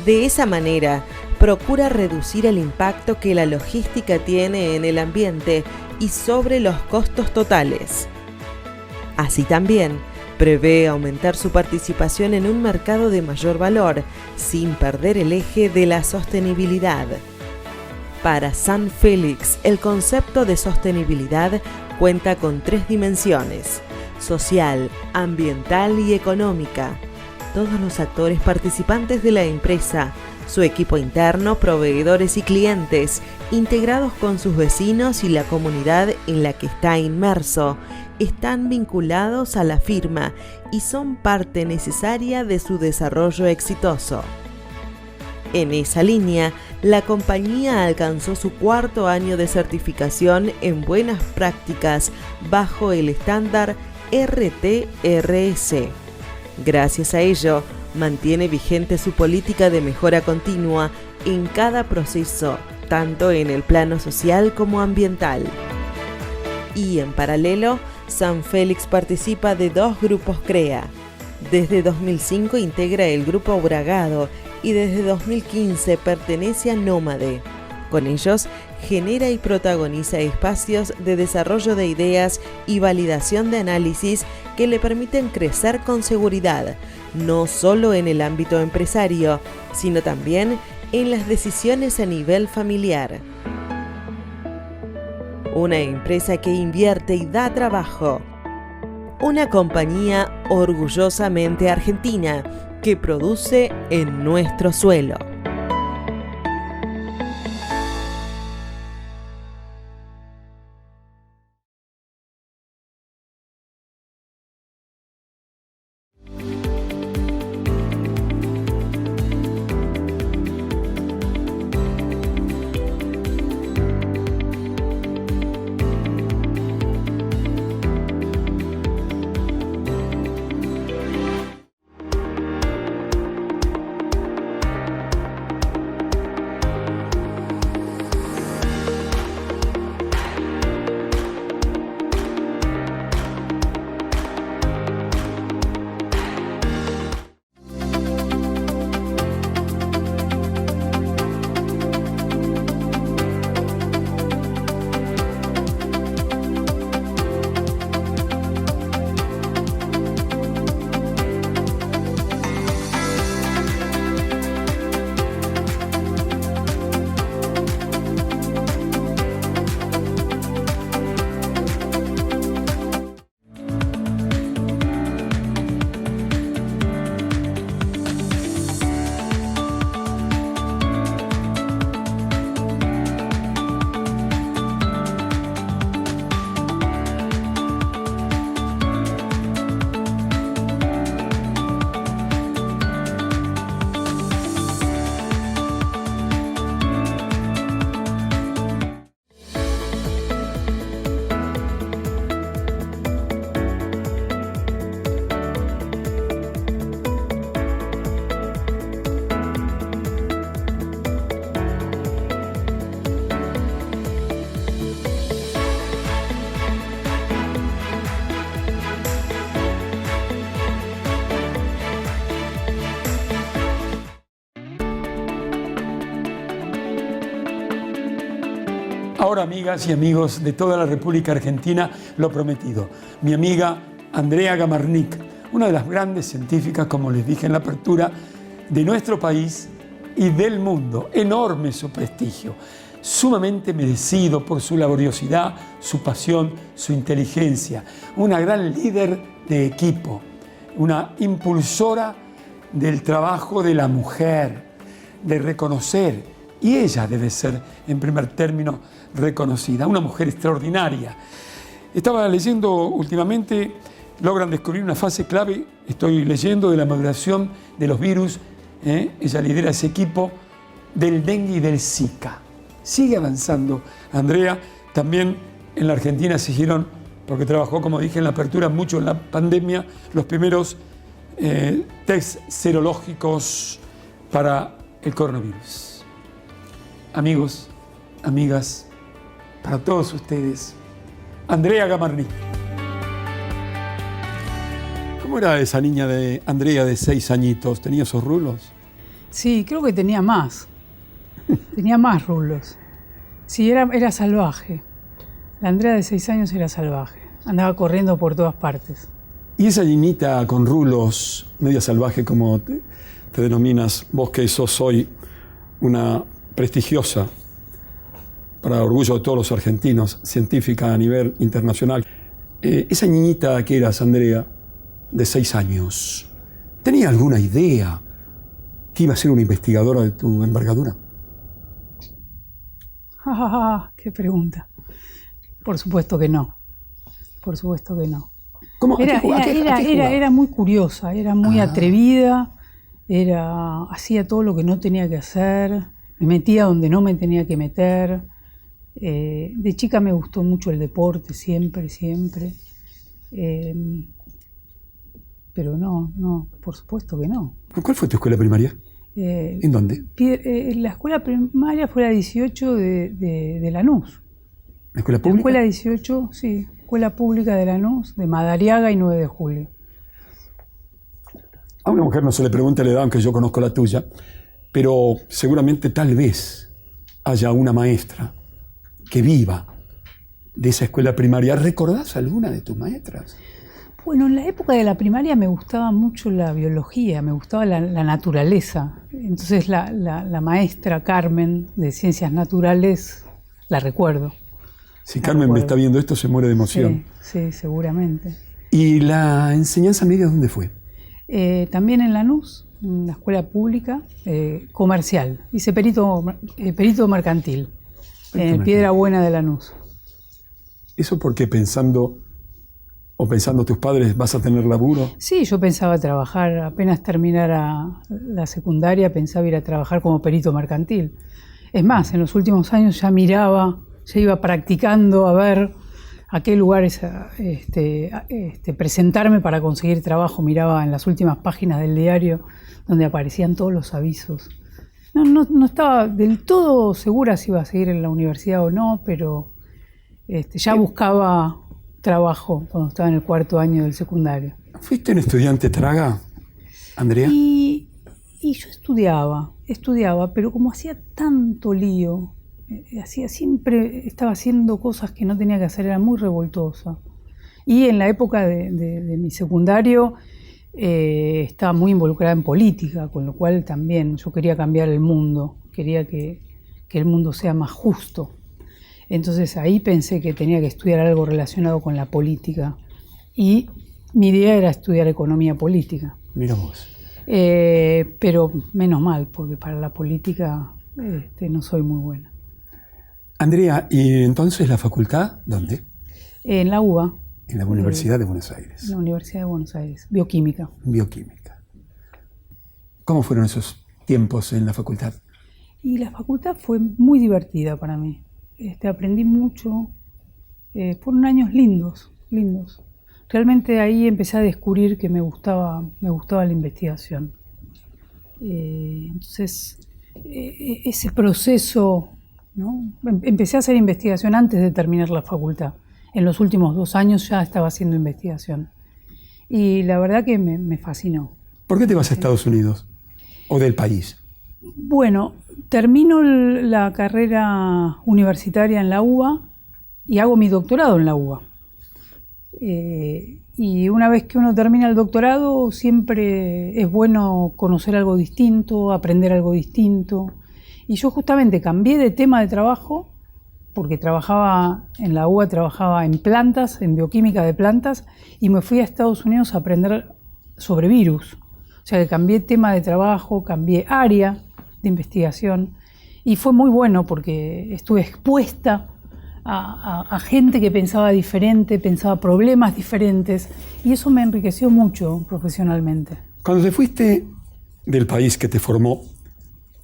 De esa manera, procura reducir el impacto que la logística tiene en el ambiente y sobre los costos totales. Así también, prevé aumentar su participación en un mercado de mayor valor, sin perder el eje de la sostenibilidad. Para San Félix, el concepto de sostenibilidad cuenta con 3 dimensiones: social, ambiental y económica. Todos los actores participantes de la empresa, su equipo interno, proveedores y clientes, integrados con sus vecinos y la comunidad en la que está inmerso, están vinculados a la firma y son parte necesaria de su desarrollo exitoso. En esa línea, la compañía alcanzó su 4º año de certificación en buenas prácticas bajo el estándar RTRS. Gracias a ello, mantiene vigente su política de mejora continua en cada proceso, tanto en el plano social como ambiental. Y en paralelo, San Félix participa de 2 grupos CREA. Desde 2005 integra el Grupo Bragado y desde 2015 pertenece a Nómade. Con ellos, genera y protagoniza espacios de desarrollo de ideas y validación de análisis que le permiten crecer con seguridad, no solo en el ámbito empresario, sino también en las decisiones a nivel familiar. Una empresa que invierte y da trabajo. Una compañía orgullosamente argentina que produce en nuestro suelo. Ahora, amigas y amigos de toda la República Argentina, lo prometido. Mi amiga Andrea Gamarnik, una de las grandes científicas, como les dije en la apertura, de nuestro país y del mundo. Enorme su prestigio, sumamente merecido por su laboriosidad, su pasión, su inteligencia. Una gran líder de equipo, una impulsora del trabajo de la mujer, de reconocer, y ella debe ser, en primer término, reconocida. Una mujer extraordinaria. Estaba leyendo últimamente, logran descubrir una fase clave, estoy leyendo, de la maduración de los virus. Ella lidera ese equipo del dengue y del Zika. Sigue avanzando Andrea. También en la Argentina siguieron, porque trabajó, como dije en la apertura, mucho en la pandemia, los primeros test serológicos para el coronavirus. Amigos, amigas, para todos ustedes, Andrea Gamarni. ¿Cómo era esa niña de Andrea de 6 añitos? ¿Tenía esos rulos? Sí, creo que tenía más. Tenía más rulos. Sí, era salvaje. La Andrea de 6 años era salvaje. Andaba corriendo por todas partes. Y esa niñita con rulos, media salvaje como te denominas, vos que sos hoy una prestigiosa, para orgullo de todos los argentinos, científica a nivel internacional. Esa niñita que eras, Andrea, de 6 años, ¿tenía alguna idea que iba a ser una investigadora de tu envergadura? ¡Qué pregunta! Por supuesto que no. Por supuesto que no. ¿Cómo? Era muy curiosa, era muy atrevida, hacía todo lo que no tenía que hacer, me metía donde no me tenía que meter. De chica me gustó mucho el deporte, siempre. Pero no, por supuesto que no. ¿Cuál fue tu escuela primaria? ¿En dónde? La escuela primaria fue la 18 de Lanús. ¿La escuela pública? La escuela 18, sí. Escuela Pública de Lanús, de Madariaga y 9 de Julio. A una mujer no se le pregunta la edad, aunque yo conozco la tuya, pero seguramente tal vez haya una maestra que viva de esa escuela primaria. ¿Recordás alguna de tus maestras? Bueno, en la época de la primaria me gustaba mucho la biología, me gustaba la naturaleza. Entonces la maestra Carmen de Ciencias Naturales la recuerdo. Si Carmen me está viendo esto, se muere de emoción. Sí, seguramente. ¿Y la enseñanza media dónde fue? También en Lanús, en la escuela pública, comercial. Hice perito mercantil, en Piedra Buena de Lanús. ¿Eso porque pensando tus padres vas a tener laburo? Sí, yo pensaba trabajar, apenas terminara la secundaria, pensaba ir a trabajar como perito mercantil. Es más, en los últimos años ya miraba, ya iba practicando a ver a qué lugares presentarme para conseguir trabajo. Miraba en las últimas páginas del diario donde aparecían todos los avisos. No estaba del todo segura si iba a seguir en la universidad o no, pero ya buscaba trabajo cuando estaba en el 4º año del secundario. ¿Fuiste un estudiante traga, Andrea? Y yo estudiaba, pero como hacía tanto lío, siempre estaba haciendo cosas que no tenía que hacer, era muy revoltosa. Y en la época de mi secundario estaba muy involucrada en política, con lo cual también yo quería cambiar el mundo, quería que el mundo sea más justo. Entonces ahí pensé que tenía que estudiar algo relacionado con la política y mi idea era estudiar economía política. Mira vos. Pero menos mal, porque para la política no soy muy buena. Andrea, ¿y entonces la facultad dónde? En la UBA. En la Universidad de Buenos Aires. En la Universidad de Buenos Aires, Bioquímica. Bioquímica. ¿Cómo fueron esos tiempos en la facultad? Y la facultad fue muy divertida para mí. Aprendí mucho, fueron años lindos. Realmente ahí empecé a descubrir que me gustaba la investigación. Entonces, ese proceso, ¿no? Empecé a hacer investigación antes de terminar la facultad. En los últimos 2 años ya estaba haciendo investigación. Y la verdad que me fascinó. ¿Por qué te vas a Estados Unidos? ¿O del país? Bueno, termino la carrera universitaria en la UBA y hago mi doctorado en la UBA. Y una vez que uno termina el doctorado, siempre es bueno conocer algo distinto, aprender algo distinto. Y yo justamente cambié de tema de trabajo, porque trabajaba en la UBA, trabajaba en plantas, en bioquímica de plantas, y me fui a Estados Unidos a aprender sobre virus. O sea que cambié tema de trabajo, cambié área de investigación, y fue muy bueno porque estuve expuesta a gente que pensaba diferente, pensaba problemas diferentes, y eso me enriqueció mucho profesionalmente. Cuando te fuiste del país que te formó,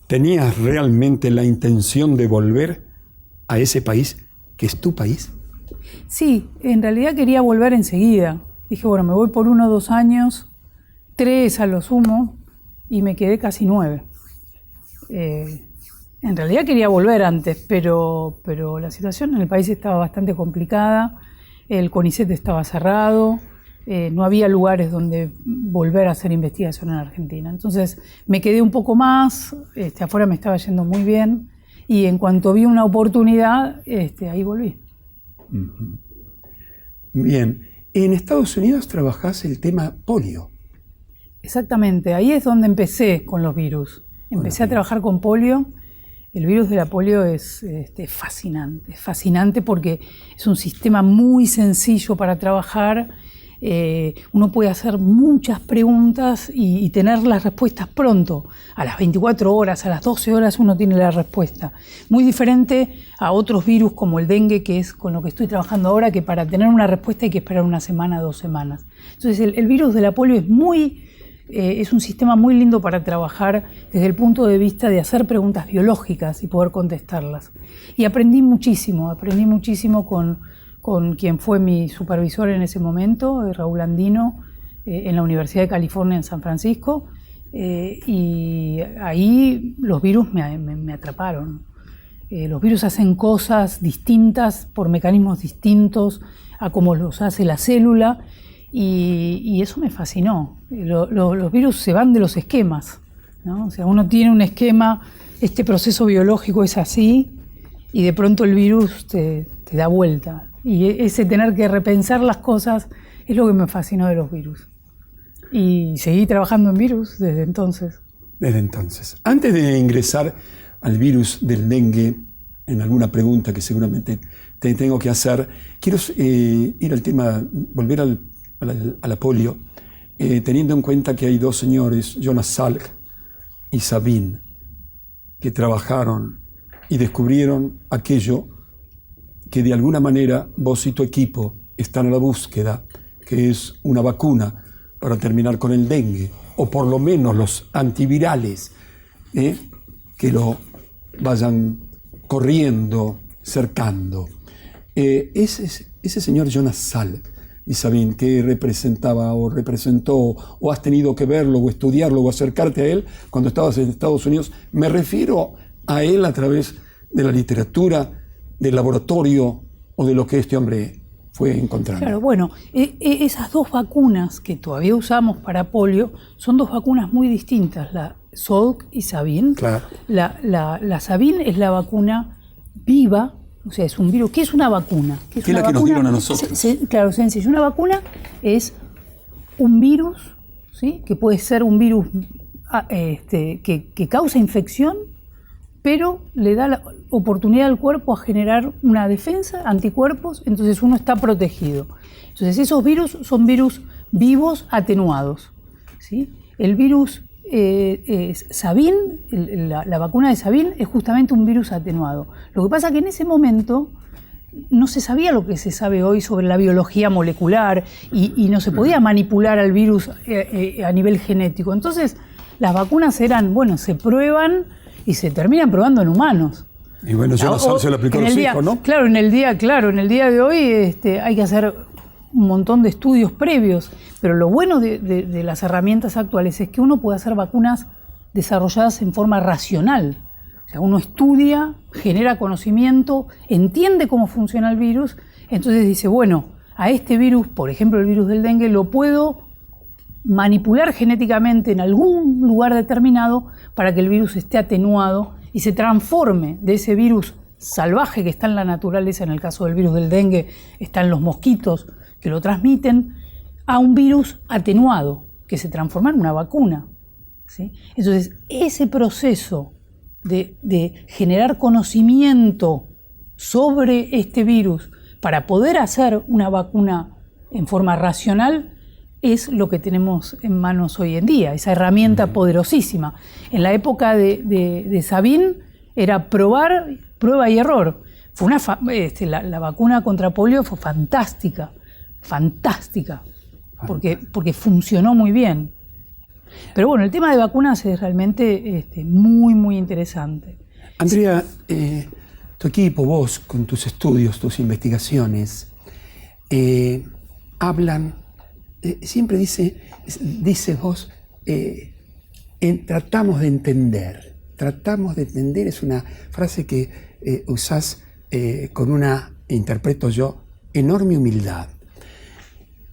¿tenías realmente la intención de volver a ese país que es tu país? Sí, en realidad quería volver enseguida. Dije, bueno, me voy por 1 o 2 años, 3 a lo sumo, y me quedé casi 9. En realidad quería volver antes, pero la situación en el país estaba bastante complicada, el CONICET estaba cerrado, no había lugares donde volver a hacer investigación en Argentina. Entonces me quedé un poco más, afuera me estaba yendo muy bien, y en cuanto vi una oportunidad, ahí volví. Uh-huh. Bien, en Estados Unidos trabajás el tema polio. Exactamente, ahí es donde empecé con los virus. Empecé a trabajar con polio. El virus de la polio es fascinante porque es un sistema muy sencillo para trabajar. Uno puede hacer muchas preguntas y tener las respuestas pronto. A las 24 horas, a las 12 horas uno tiene la respuesta. Muy diferente a otros virus como el dengue, que es con lo que estoy trabajando ahora, que para tener una respuesta hay que esperar una semana, 2 semanas. Entonces el virus de la polio es un sistema muy lindo para trabajar desde el punto de vista de hacer preguntas biológicas y poder contestarlas. Y aprendí muchísimo con quien fue mi supervisor en ese momento, Raúl Andino, en la Universidad de California en San Francisco, y ahí los virus me atraparon. Los virus hacen cosas distintas por mecanismos distintos a como los hace la célula, y eso me fascinó. Los virus se van de los esquemas, ¿no? O sea, uno tiene un esquema, este proceso biológico es así, y de pronto el virus te da vuelta. Y ese tener que repensar las cosas es lo que me fascinó de los virus. Y seguí trabajando en virus desde entonces. Desde entonces. Antes de ingresar al virus del dengue, en alguna pregunta que seguramente te tengo que hacer, quiero ir al tema, volver a la polio, teniendo en cuenta que hay 2 señores, Jonas Salk y Sabin, que trabajaron y descubrieron aquello que de alguna manera vos y tu equipo están a la búsqueda, que es una vacuna para terminar con el dengue, o por lo menos los antivirales, que lo vayan corriendo, cercando. Ese señor Jonas Salk y Sabin, ¿qué representaba o representó, o has tenido que verlo o estudiarlo o acercarte a él cuando estabas en Estados Unidos? Me refiero a él a través de la literatura, del laboratorio o de lo que este hombre fue encontrando. Claro, bueno, esas 2 vacunas que todavía usamos para polio son 2 vacunas muy distintas, la Salk y Sabin. Claro. La Sabin es la vacuna viva, o sea, es un virus. ¿Qué es una vacuna? ¿Qué es la que nos dieron a nosotros? Claro, sencillo. Una vacuna es un virus, ¿sí? Que puede ser un virus que causa infección, pero le da la oportunidad al cuerpo a generar una defensa, anticuerpos, entonces uno está protegido. Entonces esos virus son virus vivos atenuados, ¿sí? El virus Sabin, la vacuna de Sabin es justamente un virus atenuado. Lo que pasa es que en ese momento no se sabía lo que se sabe hoy sobre la biología molecular y no se podía manipular al virus a nivel genético. Entonces las vacunas eran, bueno, se prueban y se terminan probando en humanos. Y bueno, Jonas Salk se lo aplicó a los hijos, ¿no? Claro, en el día de hoy hay que hacer un montón de estudios previos, pero lo bueno de las herramientas actuales es que uno puede hacer vacunas desarrolladas en forma racional. O sea, uno estudia, genera conocimiento, entiende cómo funciona el virus, entonces dice, bueno, a este virus, por ejemplo el virus del dengue, lo puedo manipular genéticamente en algún lugar determinado para que el virus esté atenuado y se transforme de ese virus salvaje que está en la naturaleza, en el caso del virus del dengue están los mosquitos que lo transmiten, a un virus atenuado que se transforma en una vacuna, ¿sí? Entonces ese proceso de generar conocimiento sobre este virus para poder hacer una vacuna en forma racional es lo que tenemos en manos hoy en día, esa herramienta poderosísima. En la época de Sabin era prueba y error. Fue la vacuna contra polio fue fantástica, porque funcionó muy bien. Pero bueno, el tema de vacunas es realmente muy, muy interesante. Andrea, tu equipo, vos, con tus estudios, tus investigaciones, hablan... siempre dice vos, tratamos de entender tratamos de entender, es una frase que usás con una, interpreto yo, enorme humildad.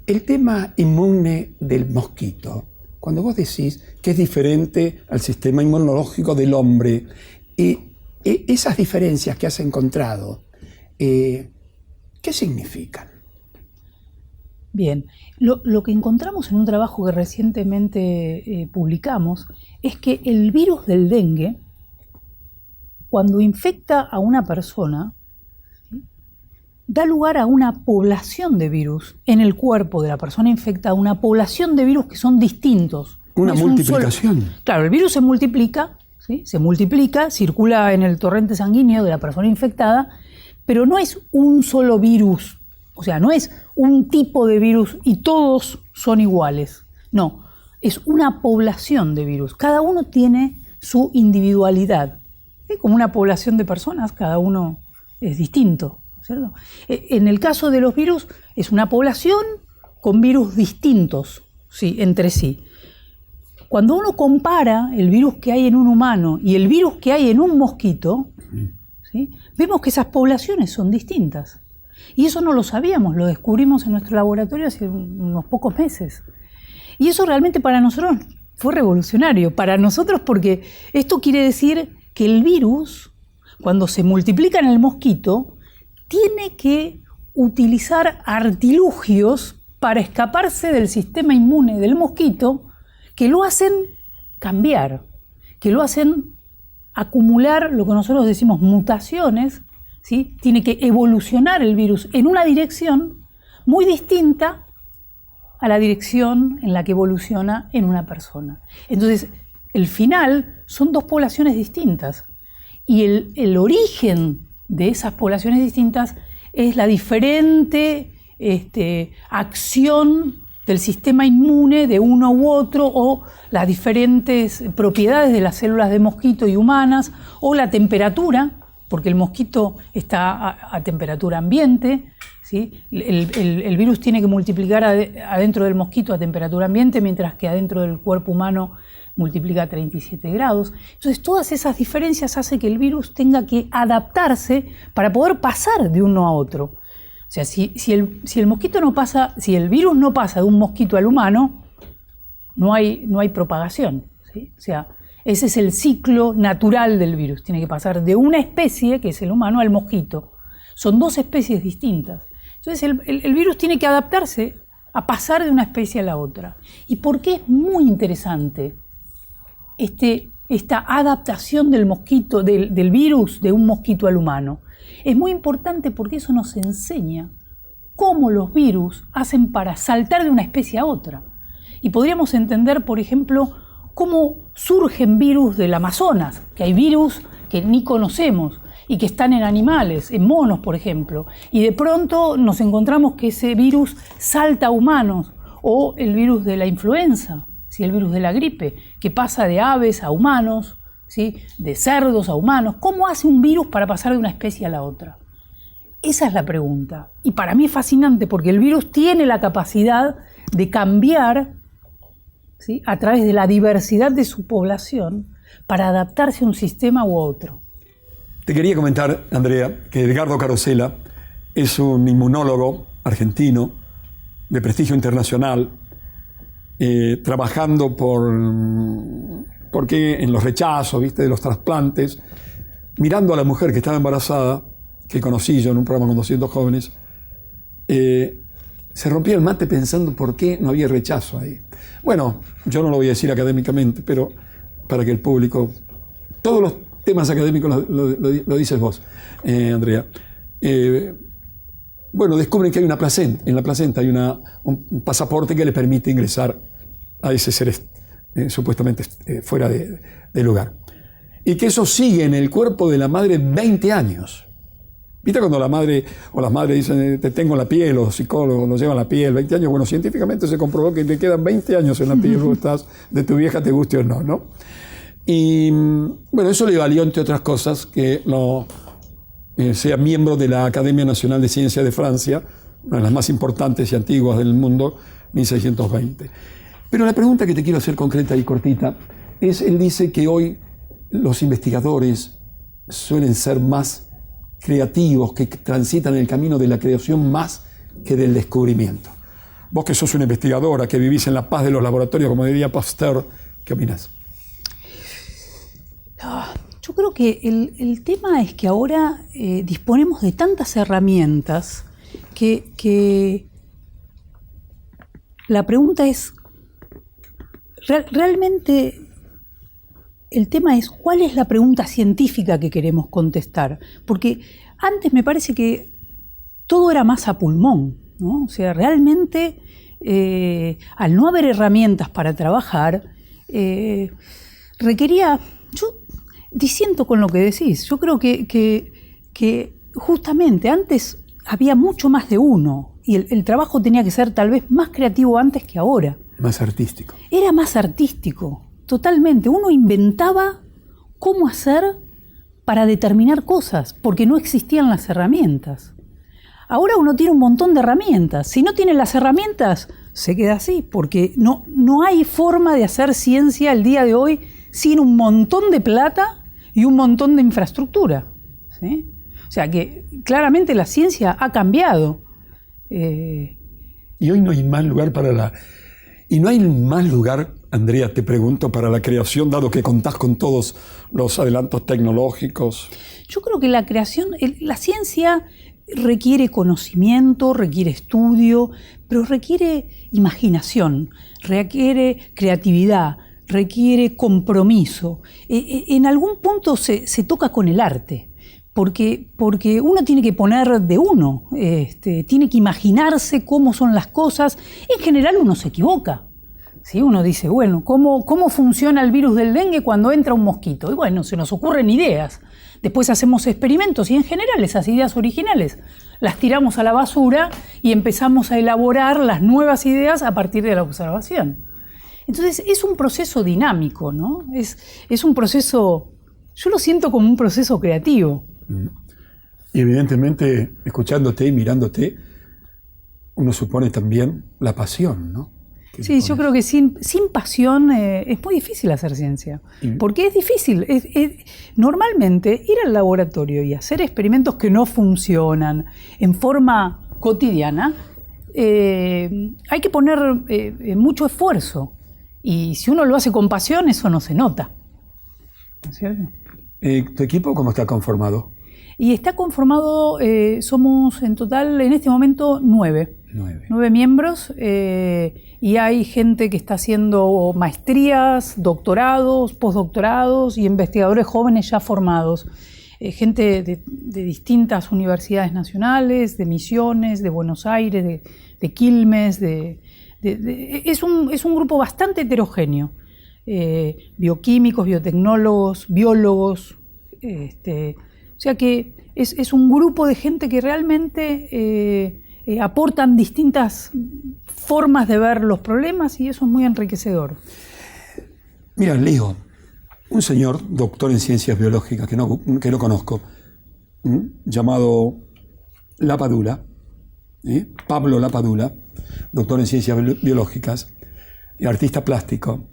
El tema inmune del mosquito, cuando vos decís que es diferente al sistema inmunológico del hombre, esas diferencias que has encontrado, ¿qué significan? Bien, lo que encontramos en un trabajo que recientemente publicamos es que el virus del dengue, cuando infecta a una persona, da lugar a una población de virus en el cuerpo de la persona infectada, una población de virus que son distintos. Una multiplicación. Claro, el virus se multiplica, ¿sí? Se multiplica, circula en el torrente sanguíneo de la persona infectada, pero no es un solo virus, o sea, no es un tipo de virus y todos son iguales. No, es una población de virus. Cada uno tiene su individualidad. Como una población de personas, cada uno es distinto, ¿cierto? En el caso de los virus, es una población con virus distintos, ¿sí?, entre sí. Cuando uno compara el virus que hay en un humano y el virus que hay en un mosquito, ¿sí?, vemos que esas poblaciones son distintas. Y eso no lo sabíamos, lo descubrimos en nuestro laboratorio hace unos pocos meses. Y eso realmente para nosotros fue revolucionario, para nosotros, porque esto quiere decir que el virus, cuando se multiplica en el mosquito, tiene que utilizar artilugios para escaparse del sistema inmune del mosquito, que lo hacen cambiar, que lo hacen acumular lo que nosotros decimos mutaciones, ¿sí? Tiene que evolucionar el virus en una dirección muy distinta a la dirección en la que evoluciona en una persona. Entonces, el final son dos poblaciones distintas y el origen de esas poblaciones distintas es la diferente acción del sistema inmune de uno u otro, o las diferentes propiedades de las células de mosquito y humanas, o la temperatura, porque el mosquito está a temperatura ambiente, ¿sí? El virus tiene que multiplicar adentro del mosquito a temperatura ambiente, mientras que adentro del cuerpo humano multiplica a 37 grados. Entonces, todas esas diferencias hacen que el virus tenga que adaptarse para poder pasar de uno a otro. O sea, si el mosquito no pasa, si el virus no pasa de un mosquito al humano, no hay propagación, ¿sí? O sea, ese es el ciclo natural del virus. Tiene que pasar de una especie, que es el humano, al mosquito. Son dos especies distintas. Entonces el virus tiene que adaptarse a pasar de una especie a la otra. ¿Y por qué es muy interesante esta adaptación del mosquito, del virus de un mosquito al humano? Es muy importante porque eso nos enseña cómo los virus hacen para saltar de una especie a otra. Y podríamos entender, por ejemplo, cómo surgen virus del Amazonas, que hay virus que ni conocemos y que están en animales, en monos, por ejemplo, y de pronto nos encontramos que ese virus salta a humanos, o el virus de la influenza, ¿sí?, el virus de la gripe, que pasa de aves a humanos, ¿sí?, de cerdos a humanos. ¿Cómo hace un virus para pasar de una especie a la otra? Esa es la pregunta. Y para mí es fascinante porque el virus tiene la capacidad de cambiar, ¿sí?, a través de la diversidad de su población para adaptarse a un sistema u otro. Te quería comentar, Andrea, que Edgardo Carosella es un inmunólogo argentino de prestigio internacional, trabajando porque en los rechazos, ¿viste?, de los trasplantes, mirando a la mujer que estaba embarazada, que conocí yo en un programa con 200 jóvenes, se rompía el mate pensando por qué no había rechazo ahí. Bueno, yo no lo voy a decir académicamente, pero para que el público, todos los temas académicos lo dices vos, Andrea. Bueno, descubren que hay una placenta, en la placenta hay un pasaporte que le permite ingresar a ese ser supuestamente fuera de lugar. Y que eso sigue en el cuerpo de la madre 20 años. ¿Viste cuando la madre o las madres dicen te tengo en la piel, o los psicólogos lo llevan la piel 20 años? Bueno, científicamente se comprobó que te quedan 20 años en la piel, o estás de tu vieja, te guste o no, ¿no? Y bueno, eso le valió, entre otras cosas, que sea miembro de la Academia Nacional de Ciencias de Francia, una de las más importantes y antiguas del mundo, 1620. Pero la pregunta que te quiero hacer concreta y cortita es, él dice que hoy los investigadores suelen ser más creativos, que transitan el camino de la creación más que del descubrimiento. Vos que sos una investigadora, que vivís en la paz de los laboratorios, como diría Pasteur, ¿qué opinás? Yo creo que el tema es que ahora disponemos de tantas herramientas que la pregunta es, realmente el tema es cuál es la pregunta científica que queremos contestar, porque antes me parece que todo era más a pulmón, ¿no? O sea, realmente al no haber herramientas para trabajar, requería, yo disiento con lo que decís, yo creo que justamente antes había mucho más de uno y el trabajo tenía que ser tal vez más creativo antes que ahora. Más artístico. Era más artístico. Totalmente, uno inventaba cómo hacer para determinar cosas, porque no existían las herramientas. Ahora uno tiene un montón de herramientas. Si no tiene las herramientas, se queda así, porque no hay forma de hacer ciencia el día de hoy sin un montón de plata y un montón de infraestructura, ¿sí? O sea que claramente la ciencia ha cambiado. Y hoy no hay más lugar para Y no hay más lugar, Andrea, te pregunto, para la creación, dado que contás con todos los adelantos tecnológicos. Yo creo que la creación, la ciencia requiere conocimiento, requiere estudio, pero requiere imaginación, requiere creatividad, requiere compromiso. En algún punto se toca con el arte. Porque uno tiene que poner de uno, tiene que imaginarse cómo son las cosas. En general uno se equivoca, ¿sí? Uno dice, bueno, ¿cómo funciona el virus del dengue cuando entra un mosquito? Y bueno, se nos ocurren ideas. Después hacemos experimentos y en general esas ideas originales las tiramos a la basura y empezamos a elaborar las nuevas ideas a partir de la observación. Entonces es un proceso dinámico, ¿no? Es un proceso, yo lo siento como un proceso creativo. Y evidentemente, escuchándote y mirándote, uno supone también la pasión, ¿no? Sí, yo creo que sin pasión es muy difícil hacer ciencia. Porque es difícil. Normalmente ir al laboratorio y hacer experimentos que no funcionan en forma cotidiana, hay que poner mucho esfuerzo. Y si uno lo hace con pasión, eso no se nota. ¿No es cierto? ¿Tu equipo cómo está conformado? Y está conformado, somos en total en este momento 9 miembros, y hay gente que está haciendo maestrías, doctorados, postdoctorados y investigadores jóvenes ya formados. Gente de distintas universidades nacionales, de Misiones, de Buenos Aires, de Quilmes, es un grupo bastante heterogéneo. Bioquímicos, biotecnólogos, biólogos, o sea que es un grupo de gente que realmente aportan distintas formas de ver los problemas y eso es muy enriquecedor. Mira, leo, un señor, doctor en ciencias biológicas, que no conozco, llamado Lapadula, Pablo Lapadula, doctor en ciencias biológicas y artista plástico,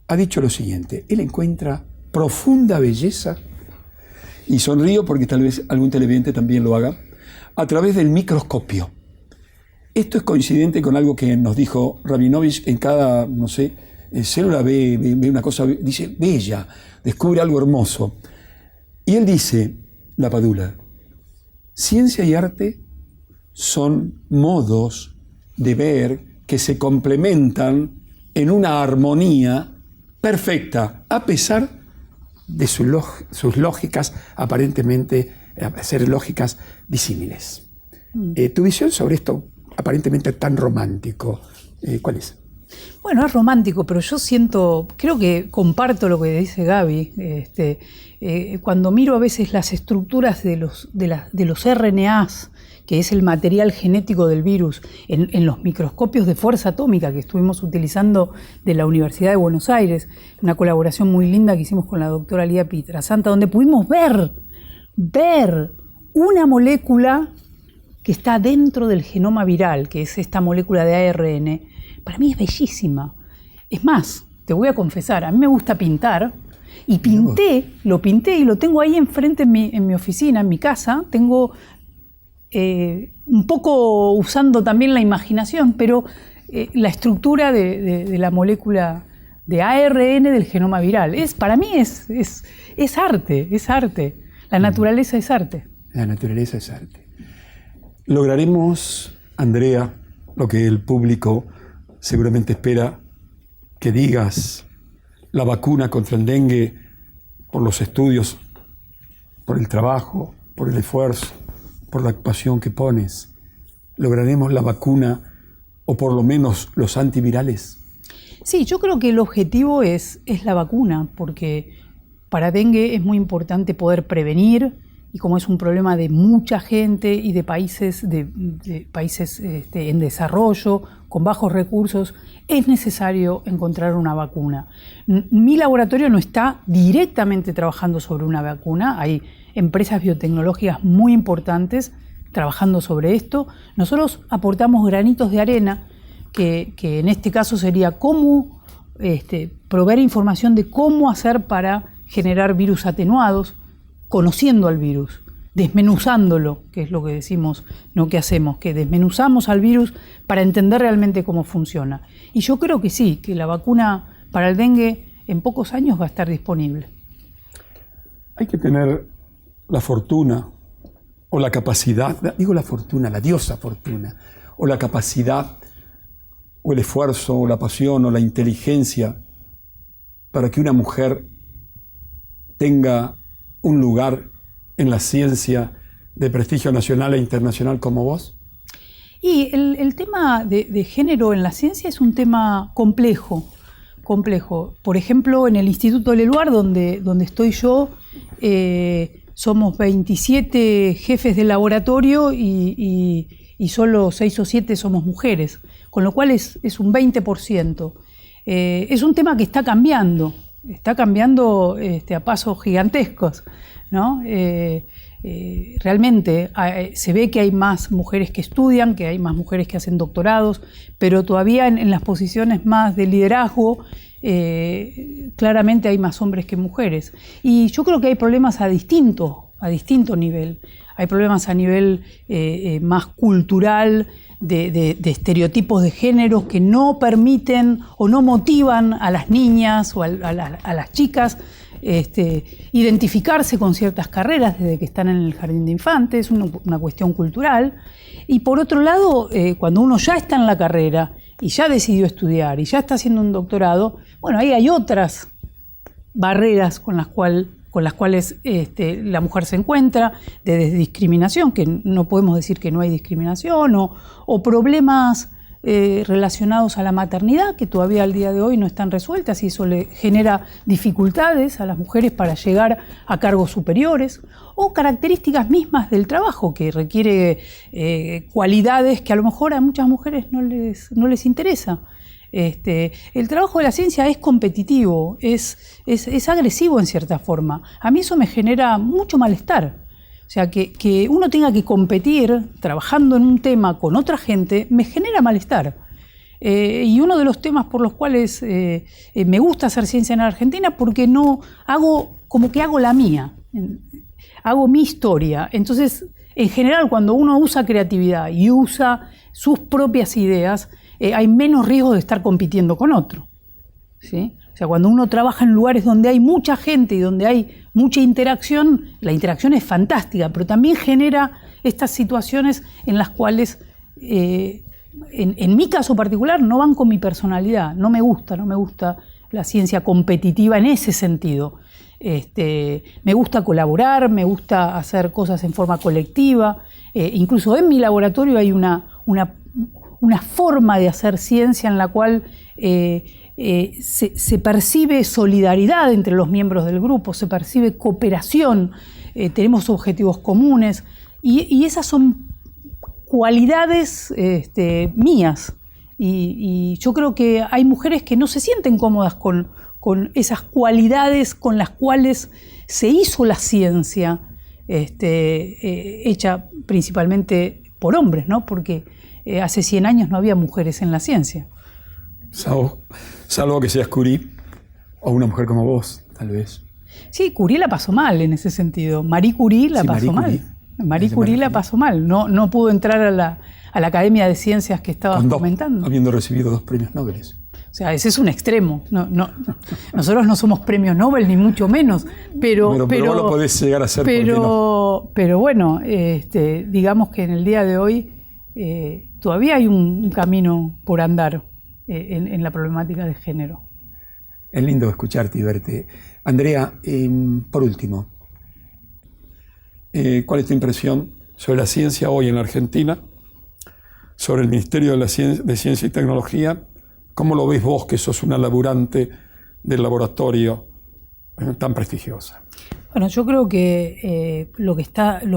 ha dicho lo siguiente: él encuentra profunda belleza, y sonrío porque tal vez algún televidente también lo haga, a través del microscopio. Esto es coincidente con algo que nos dijo Rabinovich: en cada, no sé, célula ve una cosa, dice, bella, descubre algo hermoso. Y él dice, Lapadula, ciencia y arte son modos de ver que se complementan en una armonía perfecta, a pesar de sus lógicas aparentemente ser lógicas disímiles. Tu visión sobre esto aparentemente tan romántico, ¿cuál es? Bueno, es romántico, pero yo creo que comparto lo que dice Gaby. Cuando miro a veces las estructuras de los RNAs, que es el material genético del virus, en los microscopios de fuerza atómica que estuvimos utilizando de la Universidad de Buenos Aires, una colaboración muy linda que hicimos con la doctora Lía Pietrasanta, donde pudimos ver una molécula que está dentro del genoma viral, que es esta molécula de ARN. Para mí es bellísima. Es más, te voy a confesar, a mí me gusta pintar Y lo pinté y lo tengo ahí enfrente en mi oficina, en mi casa. Tengo un poco usando también la imaginación, pero la estructura de la molécula de ARN del genoma viral. Para mí es arte, es arte. La naturaleza es arte. La naturaleza es arte. Lograremos, Andrea, lo que el público seguramente espera que digas: la vacuna contra el dengue, por los estudios, por el trabajo, por el esfuerzo, por la pasión que pones. ¿Lograremos la vacuna o por lo menos los antivirales? Sí, yo creo que el objetivo es la vacuna, porque para dengue es muy importante poder prevenir, y como es un problema de mucha gente y de países en desarrollo, con bajos recursos, es necesario encontrar una vacuna. Mi laboratorio no está directamente trabajando sobre una vacuna, hay empresas biotecnológicas muy importantes trabajando sobre esto. Nosotros aportamos granitos de arena, que en este caso sería cómo proveer información de cómo hacer para generar virus atenuados, conociendo al virus, desmenuzándolo, que es lo que decimos, no que hacemos, que desmenuzamos al virus para entender realmente cómo funciona. Y yo creo que sí, que la vacuna para el dengue en pocos años va a estar disponible. Hay que tener la fortuna o la capacidad, digo la fortuna, la diosa fortuna, o la capacidad o el esfuerzo o la pasión o la inteligencia para que una mujer tenga un lugar en la ciencia de prestigio nacional e internacional como vos? Y el tema de género en la ciencia es un tema complejo. Por ejemplo, en el Instituto Leluar, donde estoy yo, somos 27 jefes de laboratorio y solo 6 o 7 somos mujeres, con lo cual es un 20%. Es un tema que está cambiando a pasos gigantescos, ¿no? Realmente se ve que hay más mujeres que estudian, que hay más mujeres que hacen doctorados, pero todavía en las posiciones más de liderazgo claramente hay más hombres que mujeres. Y yo creo que hay problemas a distinto nivel. Hay problemas a nivel más cultural, de estereotipos de género que no permiten o no motivan a las niñas o a las chicas identificarse con ciertas carreras desde que están en el jardín de infantes. Es una cuestión cultural. Y por otro lado, cuando uno ya está en la carrera y ya decidió estudiar y ya está haciendo un doctorado, bueno, ahí hay otras barreras con las cuales la mujer se encuentra, de discriminación, que no podemos decir que no hay discriminación, o problemas relacionados a la maternidad, que todavía al día de hoy no están resueltas, y eso le genera dificultades a las mujeres para llegar a cargos superiores, o características mismas del trabajo, que requiere cualidades que a lo mejor a muchas mujeres no les interesa. El trabajo de la ciencia es competitivo, es agresivo en cierta forma. A mí eso me genera mucho malestar. O sea, que uno tenga que competir trabajando en un tema con otra gente me genera malestar. Y uno de los temas por los cuales me gusta hacer ciencia en Argentina, porque no hago la mía, hago mi historia. Entonces, en general, cuando uno usa creatividad y usa sus propias ideas, hay menos riesgo de estar compitiendo con otro, ¿sí? O sea, cuando uno trabaja en lugares donde hay mucha gente y donde hay mucha interacción, la interacción es fantástica, pero también genera estas situaciones en las cuales, en mi caso particular, no van con mi personalidad. No me gusta la ciencia competitiva en ese sentido. Me gusta colaborar, me gusta hacer cosas en forma colectiva. Incluso en mi laboratorio hay una forma de hacer ciencia en la cual se percibe solidaridad entre los miembros del grupo, se percibe cooperación, tenemos objetivos comunes, y esas son cualidades mías. Y yo creo que hay mujeres que no se sienten cómodas con esas cualidades con las cuales se hizo la ciencia, hecha principalmente por hombres, ¿no? Porque hace 100 años no había mujeres en la ciencia. Salvo que seas Curie o una mujer como vos, tal vez. Sí, Curie la pasó mal en ese sentido. Marie Curie la pasó mal. Marie Curie la pasó mal. No pudo entrar a la Academia de Ciencias que estaba comentando. Habiendo recibido 2 premios Nobel. O sea, ese es un extremo. Nosotros no somos premios Nobel, ni mucho menos. Pero vos lo podés llegar a ser. Pero bueno, digamos que en el día de hoy todavía hay un camino por andar en la problemática de género. Es lindo escucharte y verte. Andrea, por último, ¿cuál es tu impresión sobre la ciencia hoy en la Argentina? Sobre el Ministerio de Ciencia y Tecnología. ¿Cómo lo ves vos, que sos una laburante del laboratorio tan prestigiosa? Bueno, yo creo que lo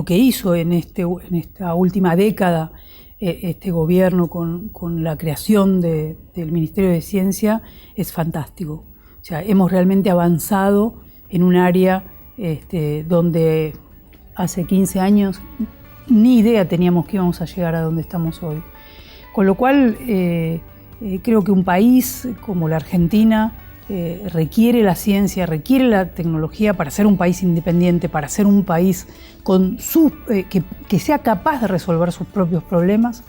que hizo en esta última década este gobierno con la creación del Ministerio de Ciencia es fantástico. O sea, hemos realmente avanzado en un área donde hace 15 años ni idea teníamos que íbamos a llegar a donde estamos hoy. Con lo cual, creo que un país como la Argentina requiere la ciencia, requiere la tecnología para ser un país independiente, para ser un país que sea capaz de resolver sus propios problemas,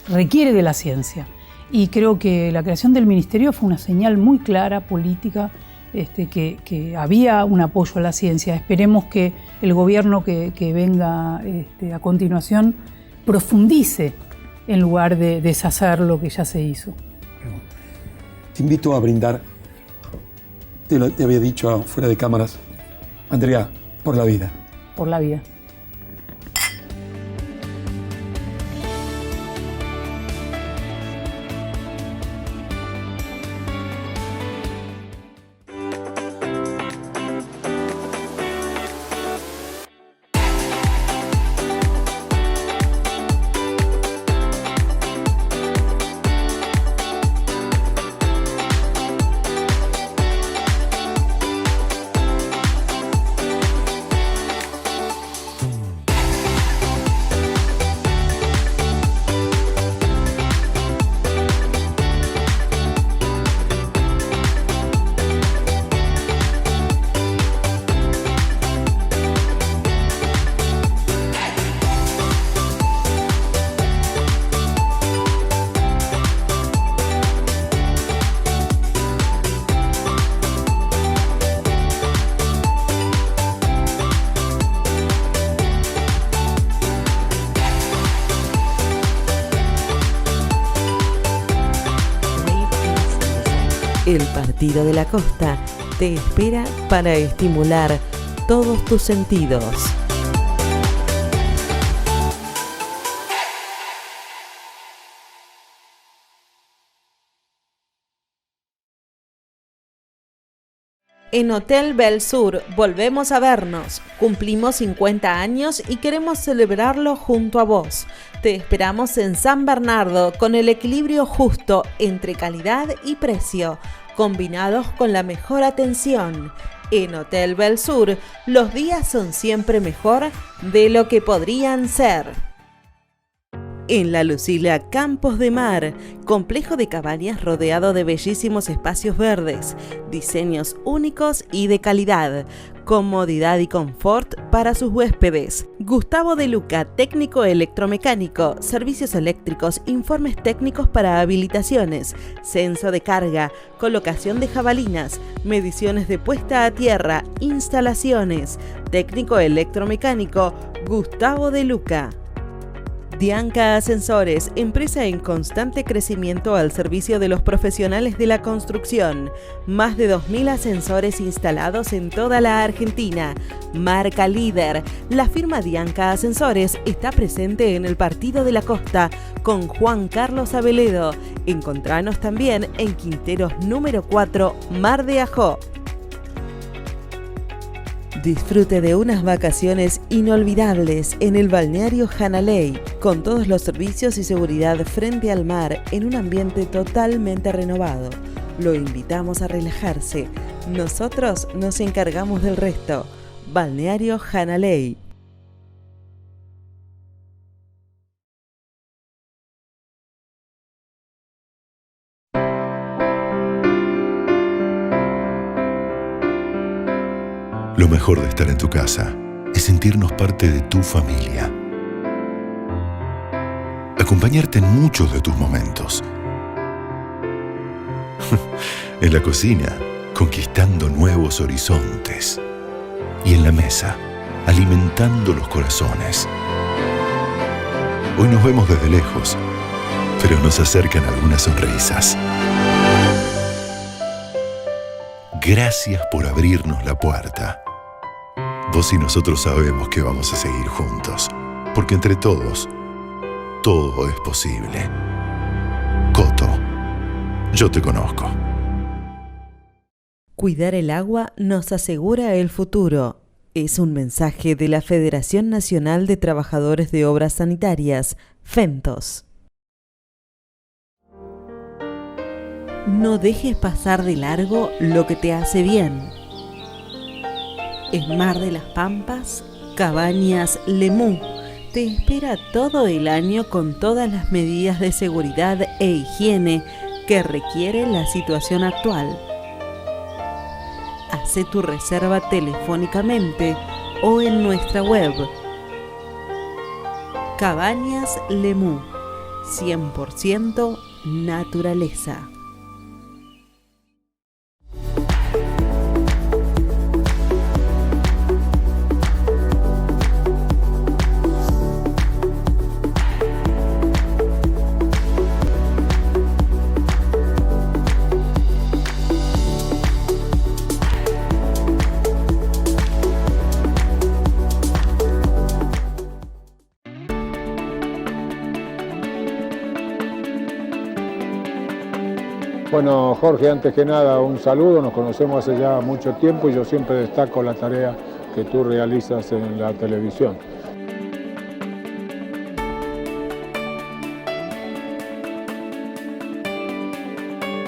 requiere de la ciencia. Y creo que la creación del ministerio fue una señal muy clara, política, que había un apoyo a la ciencia. Esperemos que el gobierno que venga a continuación profundice en lugar de deshacer lo que ya se hizo. Te invito a brindar, te había dicho fuera de cámaras, Andrea, por la vida. Por la vida. El Partido de la Costa te espera para estimular todos tus sentidos. En Hotel Bel Sur volvemos a vernos. Cumplimos 50 años y queremos celebrarlo junto a vos. Te esperamos en San Bernardo con el equilibrio justo entre calidad y precio, combinados con la mejor atención. En Hotel Bel Sur, los días son siempre mejor de lo que podrían ser. En La Lucila, Campos de Mar, complejo de cabañas rodeado de bellísimos espacios verdes, diseños únicos y de calidad, comodidad y confort para sus huéspedes. Gustavo de Luca, técnico electromecánico, servicios eléctricos, informes técnicos para habilitaciones, censo de carga, colocación de jabalinas, mediciones de puesta a tierra, instalaciones. Técnico electromecánico, Gustavo de Luca. Dianca Ascensores, empresa en constante crecimiento al servicio de los profesionales de la construcción. Más de 2.000 ascensores instalados en toda la Argentina. Marca líder. La firma Dianca Ascensores está presente en el Partido de la Costa con Juan Carlos Aveledo. Encontranos también en Quinteros número 4, Mar de Ajó. Disfrute de unas vacaciones inolvidables en el balneario Hanalei, con todos los servicios y seguridad frente al mar en un ambiente totalmente renovado. Lo invitamos a relajarse. Nosotros nos encargamos del resto. Balneario Hanalei. Lo mejor de estar en tu casa es sentirnos parte de tu familia. Acompañarte en muchos de tus momentos. En la cocina, conquistando nuevos horizontes. Y en la mesa, alimentando los corazones. Hoy nos vemos desde lejos, pero nos acercan algunas sonrisas. Gracias por abrirnos la puerta. Vos y nosotros sabemos que vamos a seguir juntos, porque entre todos, todo es posible. Coto, yo te conozco. Cuidar el agua nos asegura el futuro. Es un mensaje de la Federación Nacional de Trabajadores de Obras Sanitarias, FENTOS. No dejes pasar de largo lo que te hace bien. En Mar de las Pampas, Cabañas Lemú te espera todo el año con todas las medidas de seguridad e higiene que requiere la situación actual. Hace tu reserva telefónicamente o en nuestra web. Cabañas Lemú, 100% naturaleza. Bueno, Jorge, antes que nada, un saludo. Nos conocemos hace ya mucho tiempo y yo siempre destaco la tarea que tú realizas en la televisión.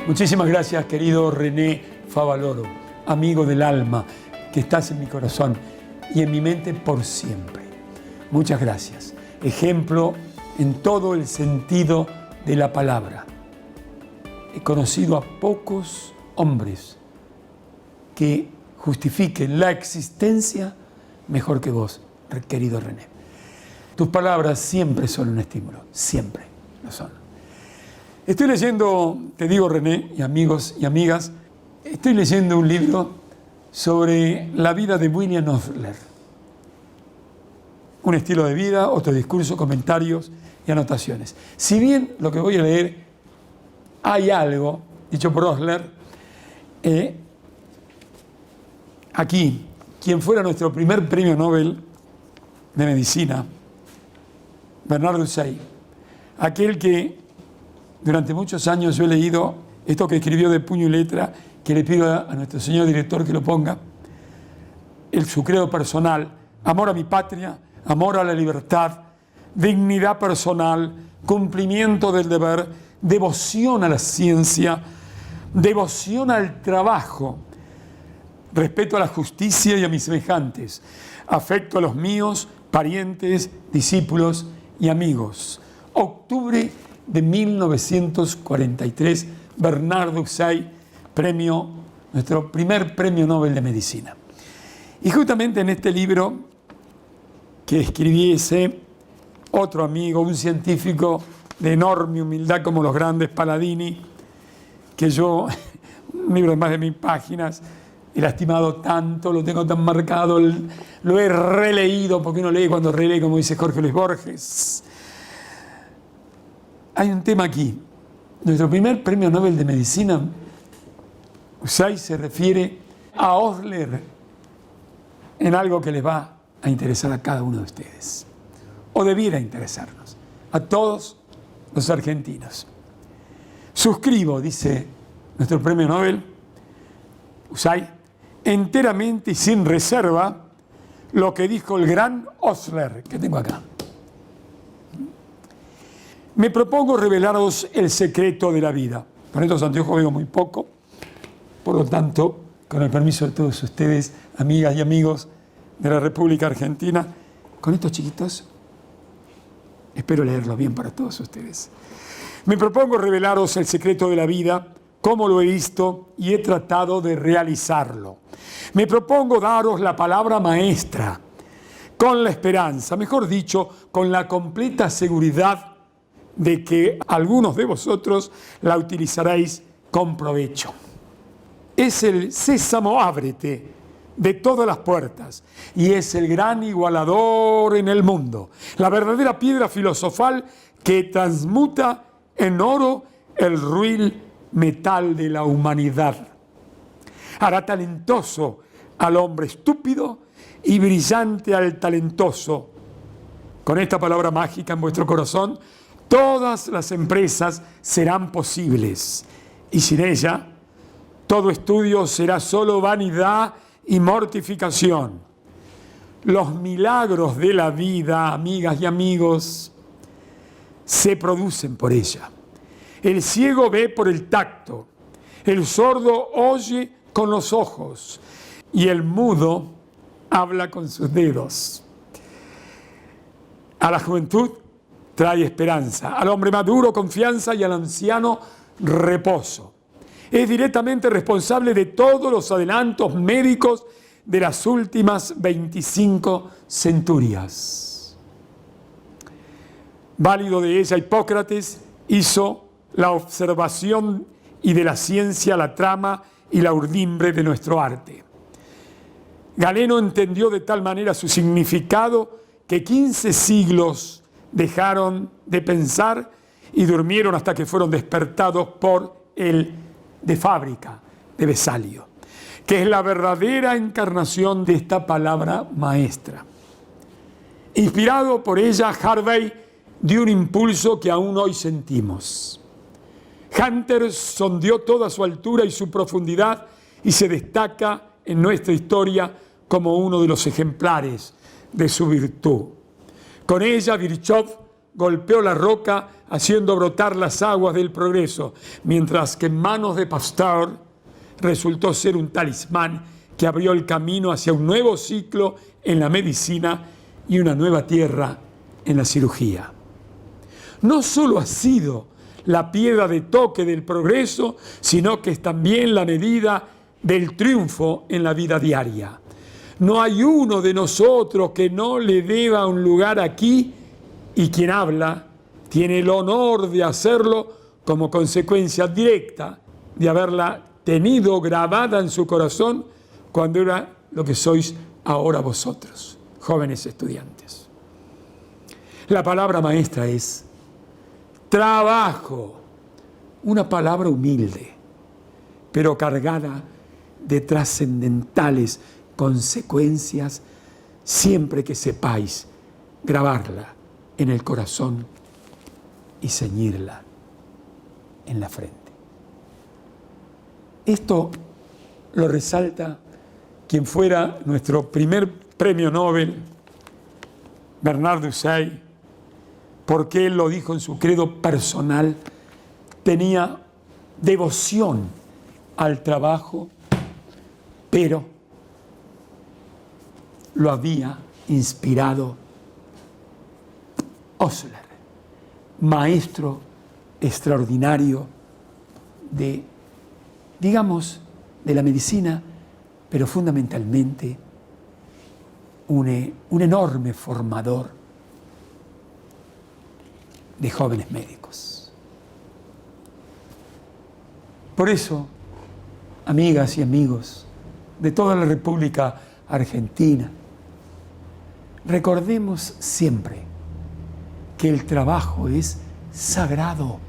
Muchísimas gracias, querido René Favaloro, amigo del alma, que estás en mi corazón y en mi mente por siempre. Muchas gracias. Ejemplo en todo el sentido de la palabra. He conocido a pocos hombres que justifiquen la existencia mejor que vos, querido René. Tus palabras siempre son un estímulo, siempre lo son. Estoy leyendo, te digo René y amigos y amigas, estoy leyendo un libro sobre la vida de William Osler. Un estilo de vida, otro discurso, comentarios y anotaciones. Si bien lo que voy a leer hay algo, dicho por Osler, aquí, quien fuera nuestro primer premio Nobel de Medicina, Bernard Hussein, aquel que durante muchos años yo he leído esto que escribió de puño y letra, que le pido a nuestro señor director que lo ponga, su credo personal: amor a mi patria, amor a la libertad, dignidad personal, cumplimiento del deber, devoción a la ciencia, devoción al trabajo, respeto a la justicia y a mis semejantes, afecto a los míos, parientes, discípulos y amigos. Octubre de 1943, Bernard Hussein, nuestro primer premio Nobel de Medicina. Y justamente en este libro que escribiese otro amigo, un científico de enorme humildad como los grandes Paladini, que yo, un libro de más de 1000 páginas, he lastimado tanto, lo tengo tan marcado, lo he releído, porque uno lee cuando relee, como dice Jorge Luis Borges. Hay un tema aquí. Nuestro primer premio Nobel de Medicina, Hussein se refiere a Osler en algo que les va a interesar a cada uno de ustedes, o debiera interesarnos, a todos los argentinos. Suscribo, dice nuestro premio Nobel, Hussein, enteramente y sin reserva lo que dijo el gran Osler, que tengo acá. Me propongo revelaros el secreto de la vida. Con estos anteojos veo muy poco, por lo tanto, con el permiso de todos ustedes, amigas y amigos de la República Argentina, con estos chiquitos, espero leerlo bien para todos ustedes. Me propongo revelaros el secreto de la vida, cómo lo he visto y he tratado de realizarlo. Me propongo daros la palabra maestra con la esperanza, mejor dicho, con la completa seguridad de que algunos de vosotros la utilizaréis con provecho. Es el sésamo, ábrete de todas las puertas, y es el gran igualador en el mundo, la verdadera piedra filosofal que transmuta en oro el ruil metal de la humanidad. Hará talentoso al hombre estúpido y brillante al talentoso. Con esta palabra mágica en vuestro corazón, todas las empresas serán posibles, y sin ella, todo estudio será solo vanidad y mortificación. Los milagros de la vida, amigas y amigos, se producen por ella. El ciego ve por el tacto, el sordo oye con los ojos y el mudo habla con sus dedos. A la juventud trae esperanza, al hombre maduro confianza y al anciano reposo. Es directamente responsable de todos los adelantos médicos de las últimas 25 centurias. Válido de ella, Hipócrates hizo la observación y de la ciencia la trama y la urdimbre de nuestro arte. Galeno entendió de tal manera su significado que 15 siglos dejaron de pensar y durmieron hasta que fueron despertados por el de fábrica de Vesalio, que es la verdadera encarnación de esta palabra maestra. Inspirado por ella, Harvey dio un impulso que aún hoy sentimos. Hunter sondeó toda su altura y su profundidad y se destaca en nuestra historia como uno de los ejemplares de su virtud. Con ella, Virchow golpeó la roca haciendo brotar las aguas del progreso, mientras que en manos de Pasteur resultó ser un talismán que abrió el camino hacia un nuevo ciclo en la medicina y una nueva tierra en la cirugía. No solo ha sido la piedra de toque del progreso, sino que es también la medida del triunfo en la vida diaria. No hay uno de nosotros que no le deba un lugar aquí, y quien habla tiene el honor de hacerlo como consecuencia directa de haberla tenido grabada en su corazón cuando era lo que sois ahora vosotros, jóvenes estudiantes. La palabra maestra es trabajo, una palabra humilde, pero cargada de trascendentales consecuencias siempre que sepáis grabarla en el corazón y ceñirla en la frente. Esto lo resalta quien fuera nuestro primer premio Nobel, Bernard Dusay, porque él lo dijo en su credo personal, tenía devoción al trabajo, pero lo había inspirado Osler, maestro extraordinario de, digamos, de la medicina, pero fundamentalmente un enorme formador de jóvenes médicos. Por eso, amigas y amigos de toda la República Argentina, recordemos siempre que el trabajo es sagrado,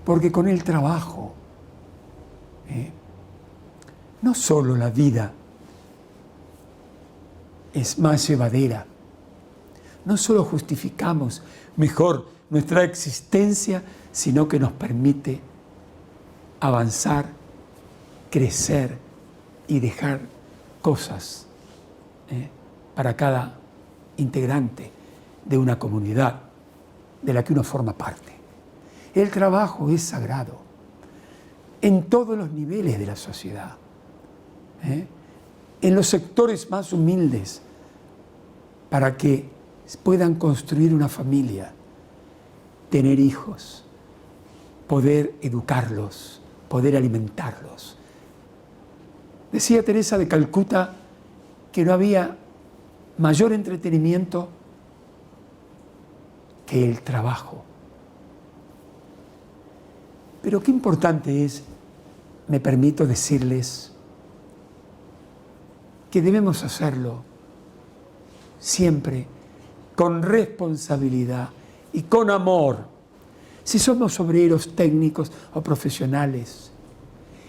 porque con el trabajo no solo la vida es más llevadera, no solo justificamos mejor nuestra existencia, sino que nos permite avanzar, crecer y dejar cosas para cada integrante de una comunidad de la que uno forma parte. El trabajo es sagrado en todos los niveles de la sociedad, en los sectores más humildes, para que puedan construir una familia, tener hijos, poder educarlos, poder alimentarlos, Decía Teresa de Calcuta que no había mayor entretenimiento que el trabajo. Pero qué importante es, me permito decirles, que debemos hacerlo siempre con responsabilidad y con amor. Si somos obreros, técnicos o profesionales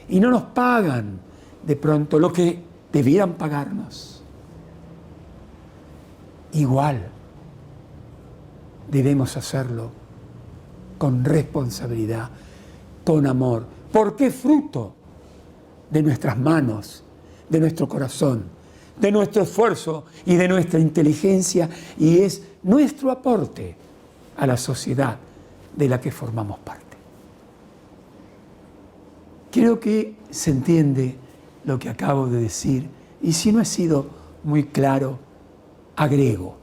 y no nos pagan de pronto lo que debieran pagarnos, igual debemos hacerlo con responsabilidad, con amor, porque es fruto de nuestras manos, de nuestro corazón, de nuestro esfuerzo y de nuestra inteligencia, y es nuestro aporte a la sociedad de la que formamos parte. Creo que se entiende lo que acabo de decir, y si no he sido muy claro, agrego.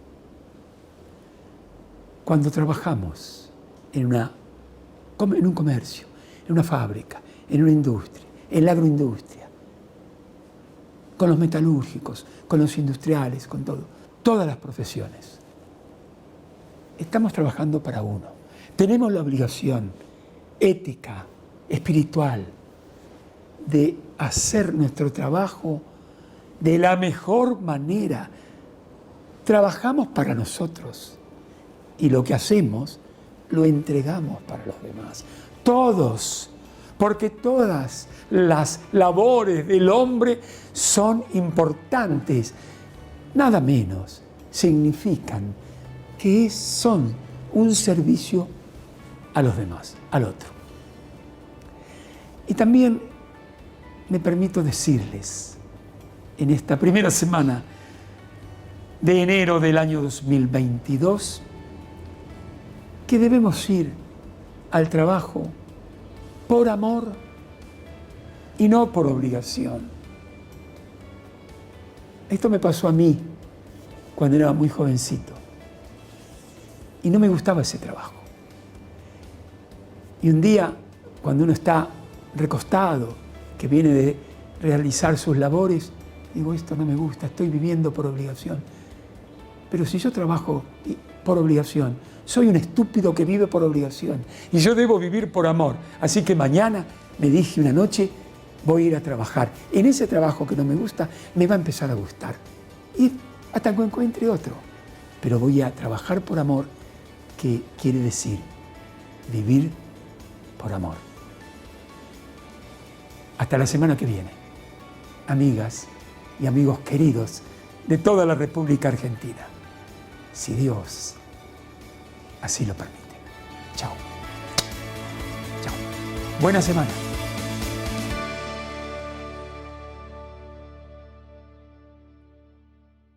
Cuando trabajamos en un comercio, en una fábrica, en una industria, en la agroindustria, con los metalúrgicos, con los industriales, con todas las profesiones, estamos trabajando para uno. Tenemos la obligación ética, espiritual, de hacer nuestro trabajo de la mejor manera. Trabajamos para nosotros y lo que hacemos lo entregamos para los demás. Todos, porque todas las labores del hombre son importantes, nada menos significan que son un servicio a los demás, al otro. Y también me permito decirles, en esta primera semana de enero del año 2022, que debemos ir al trabajo por amor y no por obligación. Esto me pasó a mí cuando era muy jovencito y no me gustaba ese trabajo. Y un día, cuando uno está recostado, que viene de realizar sus labores, digo, esto no me gusta, estoy viviendo por obligación. Pero si yo trabajo por obligación, soy un estúpido que vive por obligación y yo debo vivir por amor. Así que mañana, me dije una noche, voy a ir a trabajar. En ese trabajo que no me gusta, me va a empezar a gustar. Y hasta que encuentre otro. Pero voy a trabajar por amor, que quiere decir vivir por amor. Hasta la semana que viene. Amigas y amigos queridos de toda la República Argentina. Si Dios así lo permite. Chao. Chao. Buena semana.